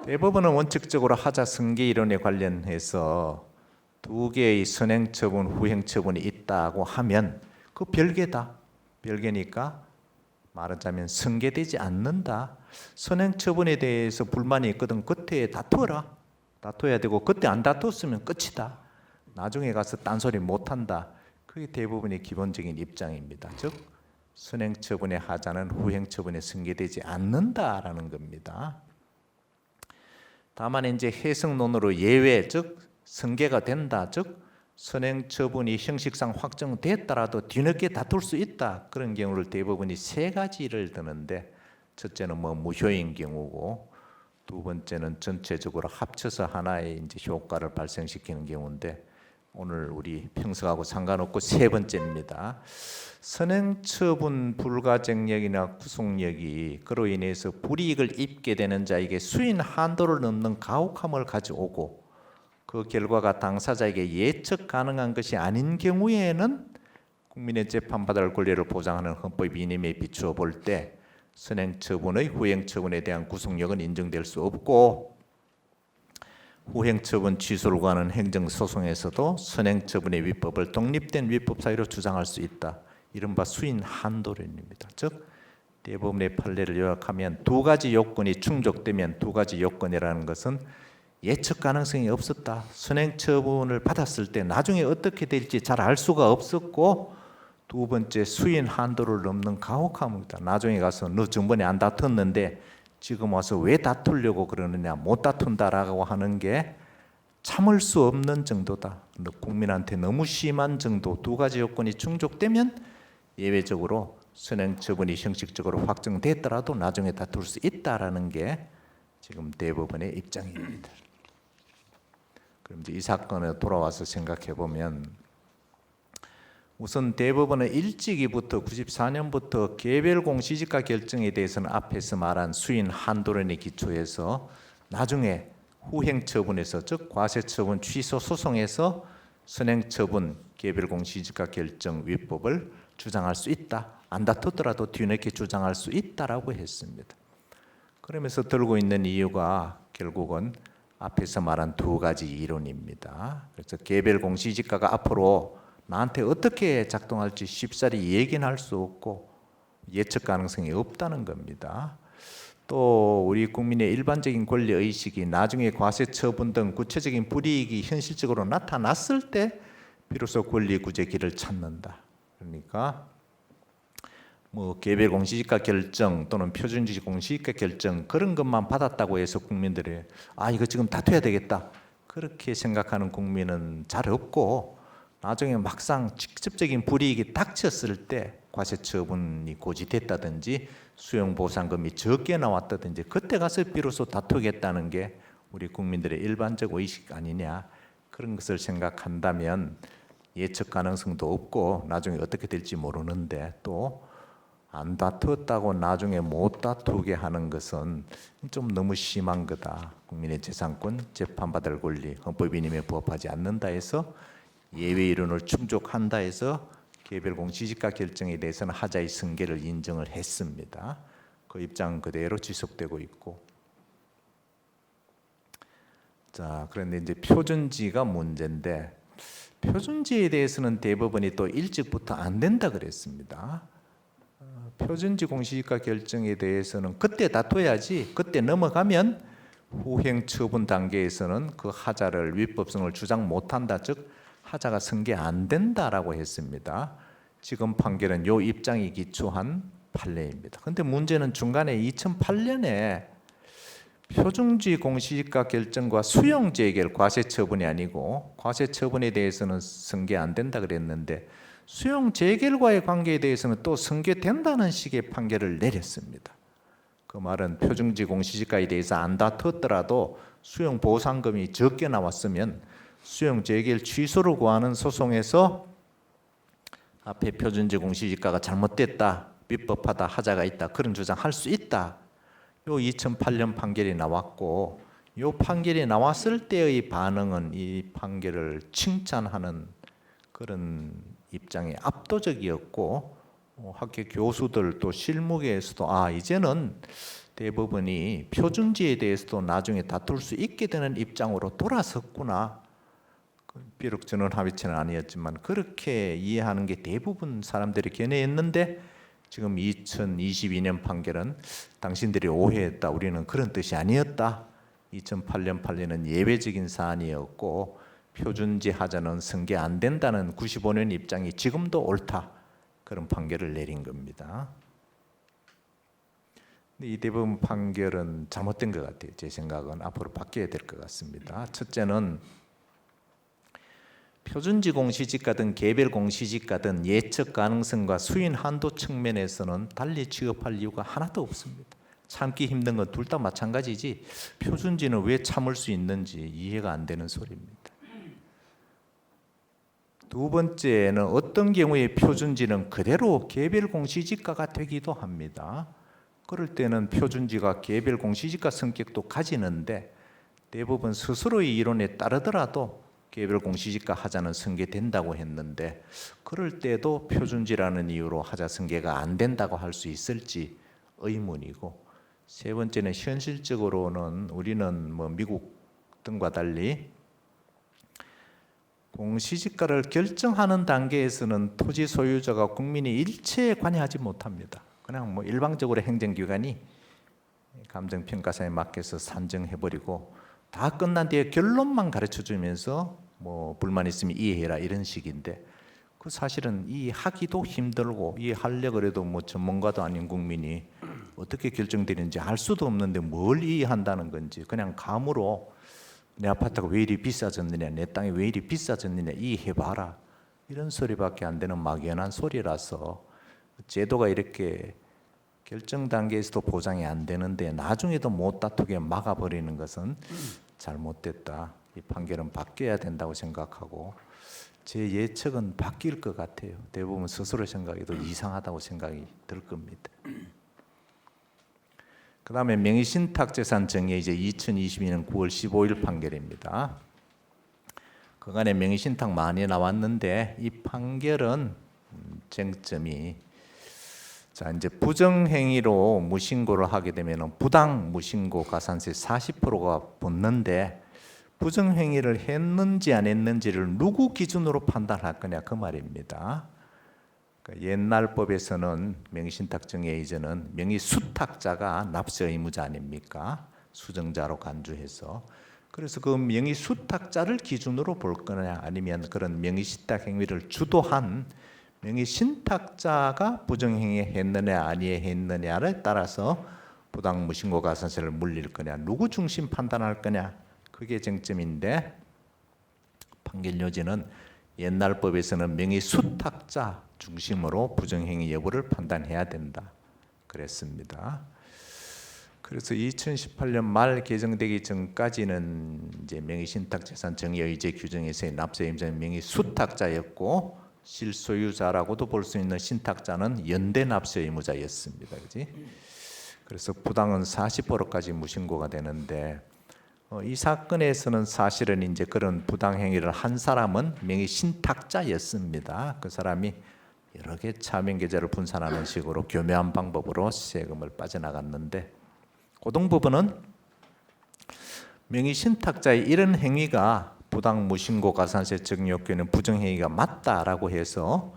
대법원은 원칙적으로 하자 승계 이론에 관련해서 두 개의 선행처분, 후행처분이 있다고 하면 그 별개다. 별개니까 말하자면 승계되지 않는다. 선행처분에 대해서 불만이 있거든 그때 다투어라. 다투어야 되고 그때 안 다투었으면 끝이다. 나중에 가서 딴소리 못한다. 그게 대부분의 기본적인 입장입니다. 즉 선행처분의 하자는 후행처분에 승계되지 않는다라는 겁니다. 다만 이제 해석론으로 예외, 즉 승계가 된다. 즉 선행처분이 형식상 확정됐더라도 뒤늦게 다툴 수 있다. 그런 경우를 대부분이 세 가지를 드는데 첫째는 무효인 경우고 두 번째는 전체적으로 합쳐서 하나의 이제 효과를 발생시키는 경우인데 오늘 우리 평석하고 상관없고 세 번째입니다. 선행처분 불가쟁력이나 구속력이 그로 인해서 불이익을 입게 되는 자에게 수인 한도를 넘는 가혹함을 가져오고 그 결과가 당사자에게 예측 가능한 것이 아닌 경우에는 국민의 재판받을 권리를 보장하는 헌법 이념에 비추어 볼 때 선행처분의 후행처분에 대한 구속력은 인정될 수 없고 후행처분 취소를 구하는 행정소송에서도 선행처분의 위법을 독립된 위법 사유로 주장할 수 있다. 이른바 수인 한도론입니다. 즉 대법원의 판례를 요약하면 두 가지 요건이 충족되면 두 가지 요건이라는 것은 예측 가능성이 없었다. 선행처분을 받았을 때 나중에 어떻게 될지 잘 알 수가 없었고 두 번째 수인 한도를 넘는 가혹함입니다. 나중에 가서 너 전번에 안 다퉜는데 지금 와서 왜 다투려고 그러느냐 못 다툰다라고 하는 게 참을 수 없는 정도다. 국민한테 너무 심한 정도 두 가지 요건이 충족되면 예외적으로 선행처분이 형식적으로 확정됐더라도 나중에 다툴 수 있다라는 게 지금 대법원의 입장입니다. 그럼 이제 이 사건에 돌아와서 생각해 보면 우선 대법원은 일찍이부터 94년부터 개별 공시지가 결정에 대해서는 앞에서 말한 수인 한도론에 기초해서 나중에 후행처분에서 즉 과세처분 취소 소송에서 선행처분 개별 공시지가 결정 위법을 주장할 수 있다. 안 다투더라도 뒤늦게 주장할 수 있다라고 했습니다. 그러면서 들고 있는 이유가 결국은 앞에서 말한 두 가지 이론입니다. 그래서 개별 공시지가가 앞으로 나한테 어떻게 작동할지 쉽사리 얘기는 할 수 없고 예측 가능성이 없다는 겁니다. 또 우리 국민의 일반적인 권리의식이 나중에 과세처분 등 구체적인 불이익이 현실적으로 나타났을 때 비로소 권리구제 길을 찾는다. 그러니까 개별 공시지가 결정 또는 표준지 공시지가 결정 그런 것만 받았다고 해서 국민들이 이거 지금 다투어야 되겠다 그렇게 생각하는 국민은 잘 없고 나중에 막상 직접적인 불이익이 닥쳤을 때 과세처분이 고지됐다든지 수용보상금이 적게 나왔다든지 그때 가서 비로소 다투겠다는 게 우리 국민들의 일반적 의식 아니냐 그런 것을 생각한다면 예측 가능성도 없고 나중에 어떻게 될지 모르는데 또 안 다투었다고 나중에 못 다투게 하는 것은 좀 너무 심한 거다. 국민의 재산권, 재판받을 권리, 헌법 이념에 부합하지 않는다 해서 예외 이론을 충족한다 해서 개별 공시지가 결정에 대해서는 하자의 승계를 인정을 했습니다. 그 입장 그대로 지속되고 있고. 자, 그런데 이제 표준지가 문제인데 표준지에 대해서는 대법원이 또 일찍부터 안 된다 그랬습니다. 표준지 공시지가 결정에 대해서는 그때 다퉈야지 그때 넘어가면 후행 처분 단계에서는 그 하자를 위법성을 주장 못한다. 즉 하자가 승계 안 된다라고 했습니다. 지금 판결은 요 입장이 기초한 판례입니다. 그런데 문제는 중간에 2008년에 표준지 공시지가 결정과 수용 재결 과세처분이 아니고 과세처분에 대해서는 승계 안 된다 그랬는데 수용 재결과의 관계에 대해서는 또 승계된다는 식의 판결을 내렸습니다. 그 그 말은 표준지 공시지가에 대해서 안 다퉜더라도 수용 보상금이 적게 나왔으면 수용 재개를 취소를 구하는 소송에서 앞에 표준지 공시지가가 잘못됐다, 비법하다, 하자가 있다 그런 주장할 수 있다. 요 2008년 판결이 나왔고 요 판결이 나왔을 때의 반응은 이 판결을 칭찬하는 그런 입장이 압도적이었고 학교 교수들 또 실무계에서도 이제는 대부분이 표준지에 대해서도 나중에 다툴 수 있게 되는 입장으로 돌아섰구나. 비록 저는 합의체는 아니었지만 그렇게 이해하는 게 대부분 사람들이 견해했는데 지금 2022년 판결은 당신들이 오해했다. 우리는 그런 뜻이 아니었다. 2008년 판례는 예외적인 사안이었고 표준지 하자는 승계 안 된다는 95년 입장이 지금도 옳다. 그런 판결을 내린 겁니다. 근데 이 대법원 판결은 잘못된 것 같아요. 제 생각은 앞으로 바뀌어야 될 것 같습니다. 첫째는 표준지 공시지가든 개별 공시지가든 예측 가능성과 수인 한도 측면에서는 달리 취급할 이유가 하나도 없습니다. 참기 힘든 건 둘 다 마찬가지지 표준지는 왜 참을 수 있는지 이해가 안 되는 소리입니다. 두 번째는 어떤 경우에 표준지는 그대로 개별 공시지가가 되기도 합니다. 그럴 때는 표준지가 개별 공시지가 성격도 가지는데 대부분 스스로의 이론에 따르더라도 개별 공시지가 하자는 승계된다고 했는데 그럴 때도 표준지라는 이유로 하자 승계가 안 된다고 할 수 있을지 의문이고 세 번째는 현실적으로는 우리는 미국 등과 달리 공시지가를 결정하는 단계에서는 토지 소유자가 국민이 일체에 관여하지 못합니다. 그냥 일방적으로 행정기관이 감정평가사에 맡겨서 산정해버리고 다 끝난 뒤에 결론만 가르쳐주면서 불만 있으면 이해해라 이런 식인데 그 사실은 이해하기도 힘들고 이해하려고 해도 전문가도 아닌 국민이 어떻게 결정되는지 알 수도 없는데 뭘 이해한다는 건지 그냥 감으로 내 아파트가 왜 이리 비싸졌느냐 내 땅이 왜 이리 비싸졌느냐 이해해봐라 이런 소리밖에 안 되는 막연한 소리라서 제도가 이렇게 결정 단계에서도 보장이 안 되는데 나중에도 못 다투게 막아버리는 것은 잘못됐다. 이 판결은 바뀌어야 된다고 생각하고 제 예측은 바뀔 것 같아요. 대부분 스스로 생각해도 이상하다고 생각이 들 겁니다. 그 다음에 명의신탁재산 정의 이제 2022년 9월 15일 판결입니다. 그간에 명의신탁 많이 나왔는데 이 판결은 쟁점이 이제 부정행위로 무신고를 하게 되면 부당 무신고 가산세 40%가 붙는데 부정행위를 했는지 안 했는지를 누구 기준으로 판단할 거냐 그 말입니다. 옛날 법에서는 명의신탁정의 이전은 명의수탁자가 납세 의무자 아닙니까? 수정자로 간주해서 그래서 그 명의수탁자를 기준으로 볼 거냐 아니면 그런 명의신탁 행위를 주도한 명의신탁자가 부정행위 했느냐 아니했느냐를 따라서 부당무신고 가산세를 물릴 거냐 누구 중심 판단할 거냐 그게 쟁점인데 판결 요지는 옛날 법에서는 명의수탁자 중심으로 부정행위 여부를 판단해야 된다 그랬습니다. 그래서 2018년 말 개정되기 전까지는 이제 명의신탁재산 정의의제 규정에서의 납세 의무자는 명의수탁자였고 실소유자라고도 볼 수 있는 신탁자는 연대 납세 의무자였습니다. 그지? 그래서 부당은 40%까지 무신고가 되는데 이 사건에서는 사실은 이제 그런 부당 행위를 한 사람은 명의 신탁자였습니다. 그 사람이 여러 개 차명 계좌를 분산하는 식으로 교묘한 방법으로 세금을 빠져나갔는데 고등부분은 명의 신탁자의 이런 행위가 부당 무신고 가산세 적용 요건은 부정행위가 맞다라고 해서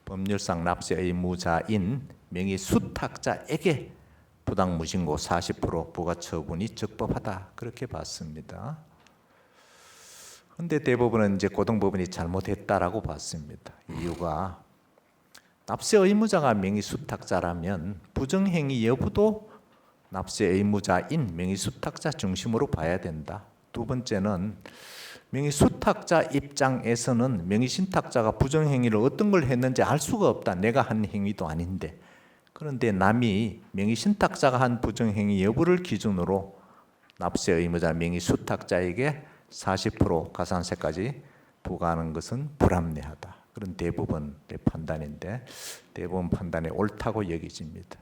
법률상 납세 의무자인 명의 수탁자에게 부당 무신고 40% 부과 처분이 적법하다 그렇게 봤습니다. 그런데 대법원은 이제 고등법원이 잘못했다라고 봤습니다. 이유가 납세 의무자가 명의 수탁자라면 부정행위 여부도 납세 의무자인 명의 수탁자 중심으로 봐야 된다. 두 번째는 명의 수탁자 입장에서는 명의 신탁자가 부정행위를 어떤 걸 했는지 알 수가 없다. 내가 한 행위도 아닌데 그런데 남이 명의 신탁자가 한 부정행위 여부를 기준으로 납세 의무자 명의 수탁자에게 40% 가산세까지 부과하는 것은 불합리하다. 그런 대법원의 판단인데 대법원 판단이 옳다고 여겨집니다.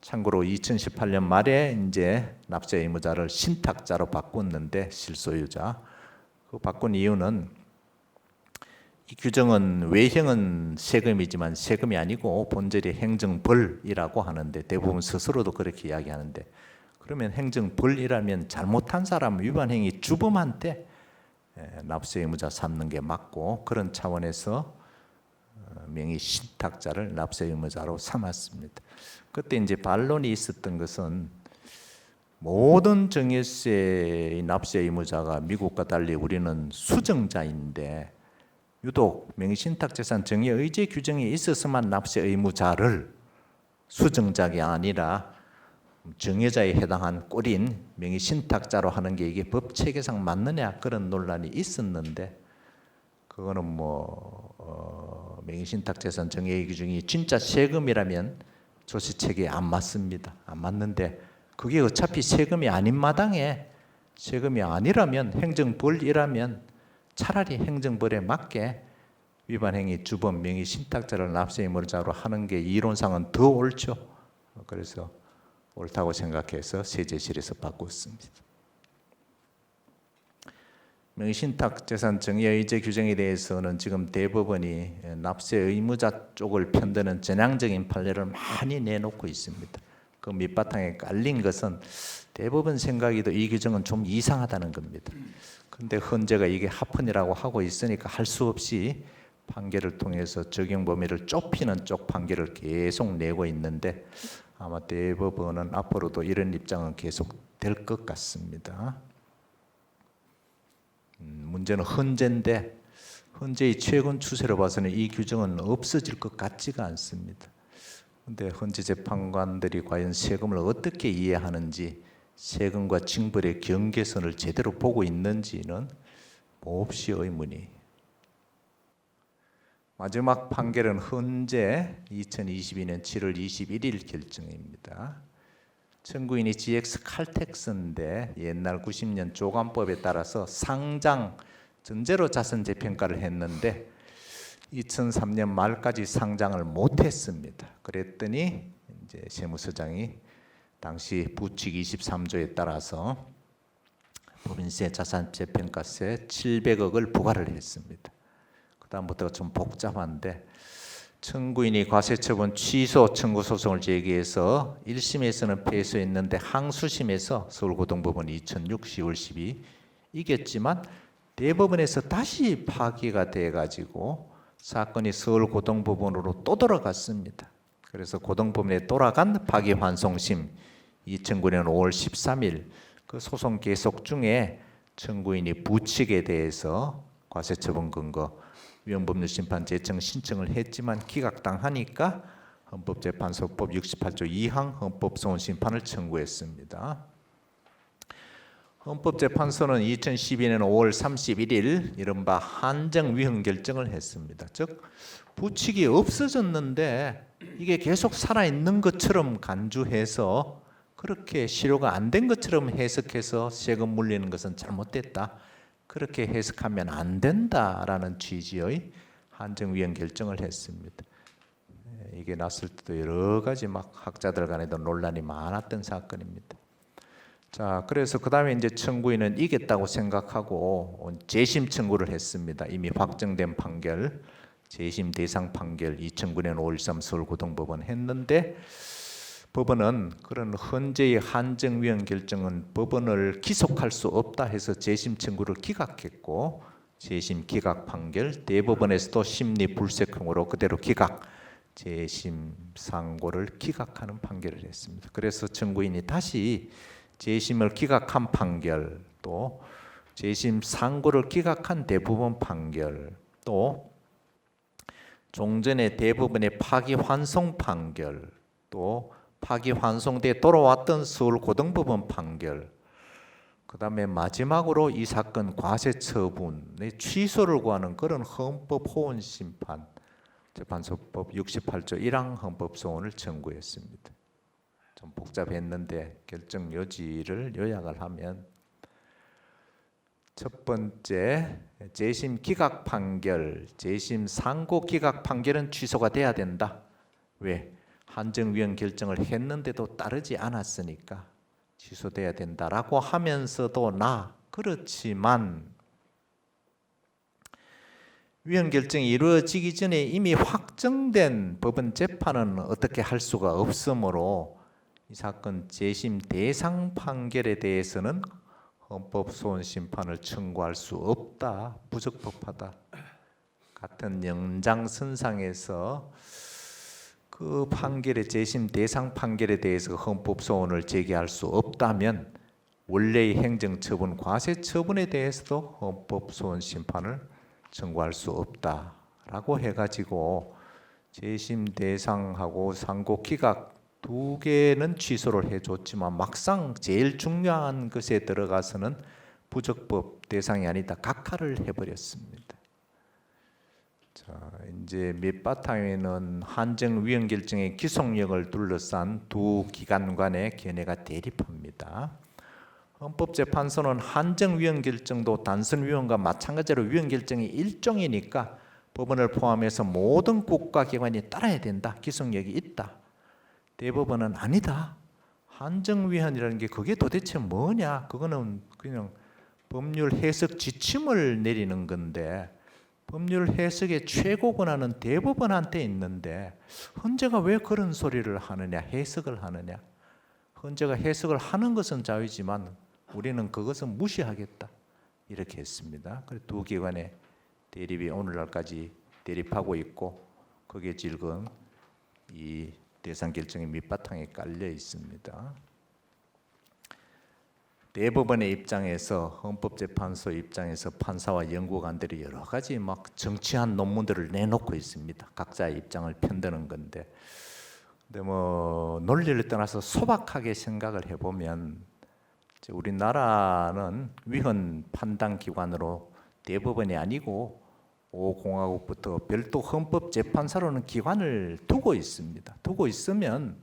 참고로 2018년 말에 이제 납세 의무자를 신탁자로 바꿨는데 실소유자 그 바꾼 이유는 이 규정은 외형은 세금이지만 세금이 아니고 본질이 행정벌이라고 하는데 대부분 스스로도 그렇게 이야기하는데 그러면 행정벌이라면 잘못한 사람 위반행위 주범한테 납세 의무자 삼는 게 맞고 그런 차원에서 명의 신탁자를 납세 의무자로 삼았습니다. 그때 이제 반론이 있었던 것은 모든 증여세의 납세 의무자가 미국과 달리 우리는 수증자인데 유독 명의신탁재산 증여의제 규정이 있어서만 납세 의무자를 수증자가 아니라 증여자에 해당한 꼴인 명의신탁자로 하는 게 이게 법 체계상 맞느냐 그런 논란이 있었는데 그거는 명의신탁재산 증여의 규정이 진짜 세금이라면 조세체계에 안 맞습니다. 안 맞는데 그게 어차피 세금이 아닌 마당에 세금이 아니라면 행정벌이라면 차라리 행정벌에 맞게 위반행위 주범 명의 신탁자를 납세 의무자로 하는 게 이론상은 더 옳죠. 그래서 옳다고 생각해서 세제실에서 바꿨습니다. 명의 신탁 재산 증여의제 규정에 대해서는 지금 대법원이 납세 의무자 쪽을 편드는 전향적인 판례를 많이 내놓고 있습니다. 그 밑바탕에 깔린 것은 대법원 생각에도 이 규정은 좀 이상하다는 겁니다. 근데 헌재가 이게 합헌이라고 하고 있으니까 할 수 없이 판결을 통해서 적용 범위를 좁히는 쪽 판결을 계속 내고 있는데 아마 대법원은 앞으로도 이런 입장은 계속 될 것 같습니다. 문제는 헌재인데 헌재의 최근 추세로 봐서는 이 규정은 없어질 것 같지가 않습니다. 그런데 헌재 재판관들이 과연 세금을 어떻게 이해하는지 세금과 징벌의 경계선을 제대로 보고 있는지는 몹시 의문이. 마지막 판결은 헌재 2022년 7월 21일 결정입니다. 청구인이 GX 칼텍스인데 옛날 90년 조관법에 따라서 상장 전제로 자선 재평가를 했는데 2003년 말까지 상장을 못했습니다. 그랬더니 이제 세무서장이 당시 부칙 23조에 따라서 법인세, 자산재평가세 700억을 부과를 했습니다. 그 다음부터가 좀 복잡한데 청구인이 과세처분 취소 청구 소송을 제기해서 1심에서는 패소했는데 항소심에서 서울고등법원 2006 10월 12 이겼지만 대법원에서 다시 파기가 돼가지고 사건이 서울고등법원으로 또 돌아갔습니다. 그래서 고등법원에 돌아간 파기환송심 2009년 5월 13일 그 소송 계속 중에 청구인이 부칙에 대해서 과세처분 근거 위헌법률심판 제청 신청을 했지만 기각당하니까 헌법재판소법 68조 2항 헌법소원심판을 청구했습니다. 헌법재판소는 2012년 5월 31일 이른바 한정위헌 결정을 했습니다. 즉 부칙이 없어졌는데 이게 계속 살아있는 것처럼 간주해서 그렇게 실효가 안 된 것처럼 해석해서 세금 물리는 것은 잘못됐다. 그렇게 해석하면 안 된다라는 취지의 한정위헌 결정을 했습니다. 이게 났을 때도 여러 가지 막 학자들 간에도 논란이 많았던 사건입니다. 자, 그래서 그 다음에 이제 청구인은 이겼다고 생각하고 재심 청구를 했습니다. 이미 확정된 판결, 재심 대상 판결 2009년 5월 13 서울고등법원 했는데 법원은 그런 헌재의 한정위헌 결정은 법원을 기속할 수 없다 해서 재심 청구를 기각했고 재심 기각 판결 대법원에서도 심리 불색형으로 그대로 기각 재심 상고를 기각하는 판결을 했습니다. 그래서 청구인이 다시 재심을 기각한 판결 또 재심 상고를 기각한 대법원 판결 또 종전의 대법원의 파기환송 판결 또 파기환송돼 돌아왔던 서울고등법원 판결 그 다음에 마지막으로 이 사건 과세처분의 취소를 구하는 그런 헌법호언심판 헌법재판소법 68조 1항 헌법소원을 청구했습니다. 좀 복잡했는데 결정 요지를 요약을 하면 첫 번째, 재심 기각 판결, 재심 상고 기각 판결은 취소가 돼야 된다. 왜? 한정위원 결정을 했는데도 따르지 않았으니까 취소돼야 된다라고 하면서도 그렇지만 위헌 결정이 이루어지기 전에 이미 확정된 법원 재판은 어떻게 할 수가 없으므로 이 사건 재심 대상 판결에 대해서는 헌법소원 심판을 청구할 수 없다. 부적법하다. 같은 연장선상에서 그 판결의 재심 대상 판결에 대해서 헌법소원을 제기할 수 없다면 원래의 행정처분, 과세처분에 대해서도 헌법소원 심판을 청구할 수 없다라고 해가지고 재심 대상하고 상고 기각 두 개는 취소를 해줬지만 막상 제일 중요한 것에 들어가서는 부적법 대상이 아니다. 각하를 해버렸습니다. 자, 이제 밑바탕에는 한정위헌 결정의 기속력을 둘러싼 두 기관 간의 견해가 대립합니다. 헌법재판소는 한정위헌 결정도 단순위헌과 마찬가지로 위헌 결정이 일종이니까 법원을 포함해서 모든 국가기관이 따라야 된다. 기속력이 있다. 대법원은 아니다. 한정위헌이라는 게 그게 도대체 뭐냐? 그거는 그냥 법률 해석 지침을 내리는 건데 법률 해석의 최고 권한은 대법원한테 있는데 헌재가 왜 그런 소리를 하느냐? 해석을 하느냐? 헌재가 해석을 하는 것은 자유지만 우리는 그것은 무시하겠다. 이렇게 했습니다. 그래서 두 기관의 대립이 오늘날까지 대립하고 있고 거기에 질건 이 대상 결정의 밑바탕에 깔려 있습니다. 대법원의 입장에서 헌법재판소 입장에서 판사와 연구관들이 여러 가지 막 정치한 논문들을 내놓고 있습니다. 각자의 입장을 편드는 건데, 근데 뭐 논리를 떠나서 소박하게 생각을 해보면 우리나라는 위헌 판단 기관으로 대법원이 아니고 5공화국부터 별도 헌법재판소라는 기관을 두고 있습니다. 두고 있으면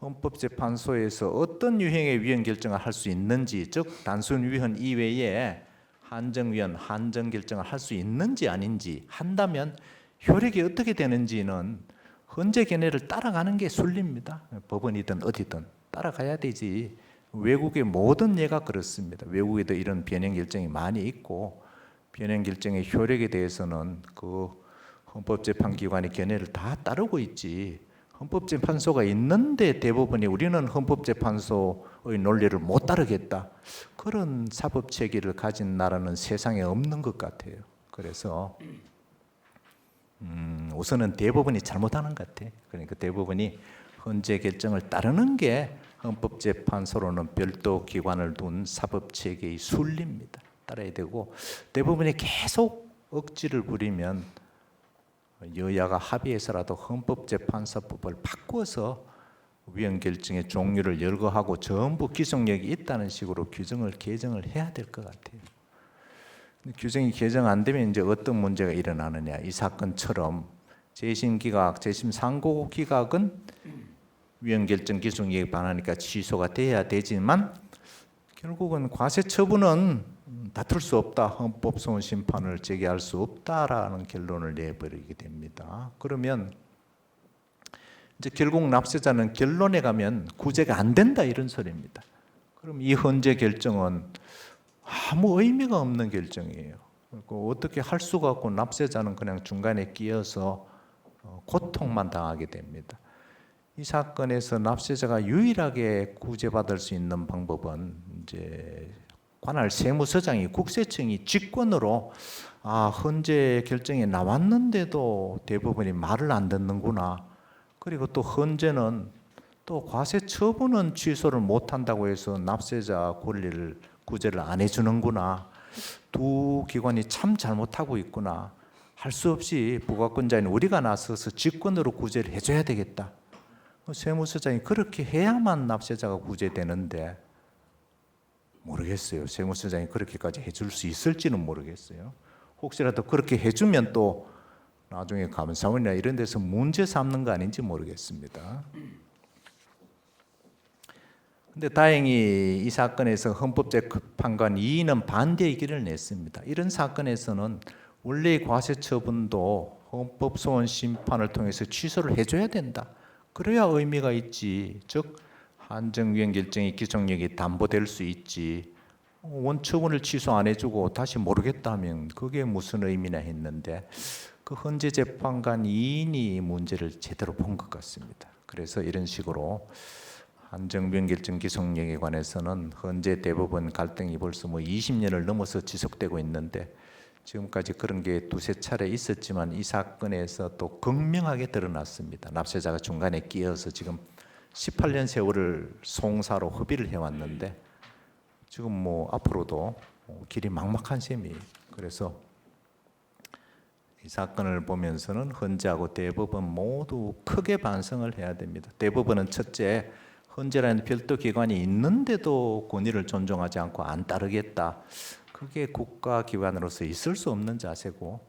헌법재판소에서 어떤 유형의 위헌 결정을 할 수 있는지, 즉 단순 위헌 이외에 한정위헌, 한정결정을 할 수 있는지 아닌지 한다면 효력이 어떻게 되는지는 헌재 견해를 따라가는 게 순리입니다. 법원이든 어디든 따라가야 되지. 외국의 모든 예가 그렇습니다. 외국에도 이런 변형 결정이 많이 있고 변형 결정의 효력에 대해서는 그 헌법재판기관의 견해를 다 따르고 있지. 헌법재판소가 있는데 대법원이 우리는 헌법재판소의 논리를 못 따르겠다. 그런 사법체계를 가진 나라는 세상에 없는 것 같아요. 그래서 우선은 대법원이 잘못하는 것 같아. 그러니까 대법원이 헌재 결정을 따르는 게 헌법재판소로는 별도 기관을 둔 사법체계의 순리입니다. 따라야 되고 대법원이 계속 억지를 부리면 여야가 합의해서라도 헌법재판소법을 바꿔서 위헌 결정의 종류를 열거하고 전부 기속력이 있다는 식으로 개정을 해야 될 것 같아요. 규정이 개정 안 되면 이제 어떤 문제가 일어나느냐? 이 사건처럼 재심 기각, 재심 상고 기각은 위헌 결정 기속력에 반하니까 취소가 돼야 되지만 결국은 과세 처분은 다툴 수 없다. 헌법소원 심판을 제기할 수 없다라는 결론을 내버리게 됩니다. 그러면 이제 결국 납세자는 결론에 가면 구제가 안 된다 이런 소리입니다. 그럼 이 헌재 결정은 아무 의미가 없는 결정이에요. 어떻게 할 수가 없고 납세자는 그냥 중간에 끼어서 고통만 당하게 됩니다. 이 사건에서 납세자가 유일하게 구제받을 수 있는 방법은 이제 관할 세무서장이 국세청이 직권으로 헌재 결정이 나왔는데도 대법원이 말을 안 듣는구나. 그리고 또 헌재는 또 과세 처분은 취소를 못 한다고 해서 납세자 권리를 구제를 안 해주는구나. 두 기관이 참 잘못하고 있구나. 할 수 없이 부가권자인 우리가 나서서 직권으로 구제를 해줘야 되겠다. 세무서장이 그렇게 해야만 납세자가 구제되는데 모르겠어요. 세무서장이 그렇게까지 해줄 수 있을지는 모르겠어요. 혹시라도 그렇게 해주면 또 나중에 감사원이나 이런 데서 문제 삼는 거 아닌지 모르겠습니다. 근데 다행히 이 사건에서 헌법재판관 2인은 반대 의견을 냈습니다. 이런 사건에서는 원래의 과세 처분도 헌법소원 심판을 통해서 취소를 해줘야 된다. 그래야 의미가 있지. 즉 한정위원 결정의 기속력이 담보될 수 있지. 원처분을 취소 안 해주고 다시 모르겠다 하면 그게 무슨 의미나 했는데 그 헌재 재판관 2인이 문제를 제대로 본 것 같습니다. 그래서 이런 식으로 한정변 결정 기속력에 관해서는 현재 대법원 갈등이 벌써 20년을 넘어서 지속되고 있는데 지금까지 그런 게 두세 차례 있었지만 이 사건에서 또 극명하게 드러났습니다. 납세자가 중간에 끼어서 지금 18년 세월을 송사로 허비를 해왔는데 지금 앞으로도 길이 막막한 셈이에요. 그래서 이 사건을 보면서는 헌재하고 대법원 모두 크게 반성을 해야 됩니다. 대법원은 첫째, 헌재라는 별도 기관이 있는데도 권위를 존중하지 않고 안 따르겠다. 그게 국가기관으로서 있을 수 없는 자세고,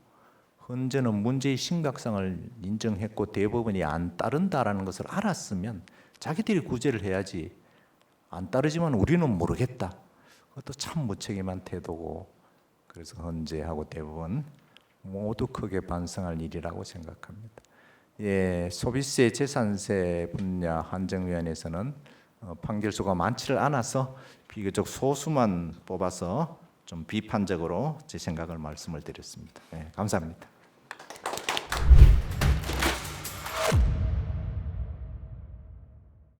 헌재는 문제의 심각성을 인정했고 대법원이 안 따른다라는 것을 알았으면 자기들이 구제를 해야지. 안 따르지만 우리는 모르겠다. 그것도 참 무책임한 태도고, 그래서 헌재하고 대법원 모두 크게 반성할 일이라고 생각합니다. 소비세, 재산세 분야 한정위원회에서는 판결수가 많지를 않아서 비교적 소수만 뽑아서 좀 비판적으로 제 생각을 말씀을 드렸습니다. 감사합니다.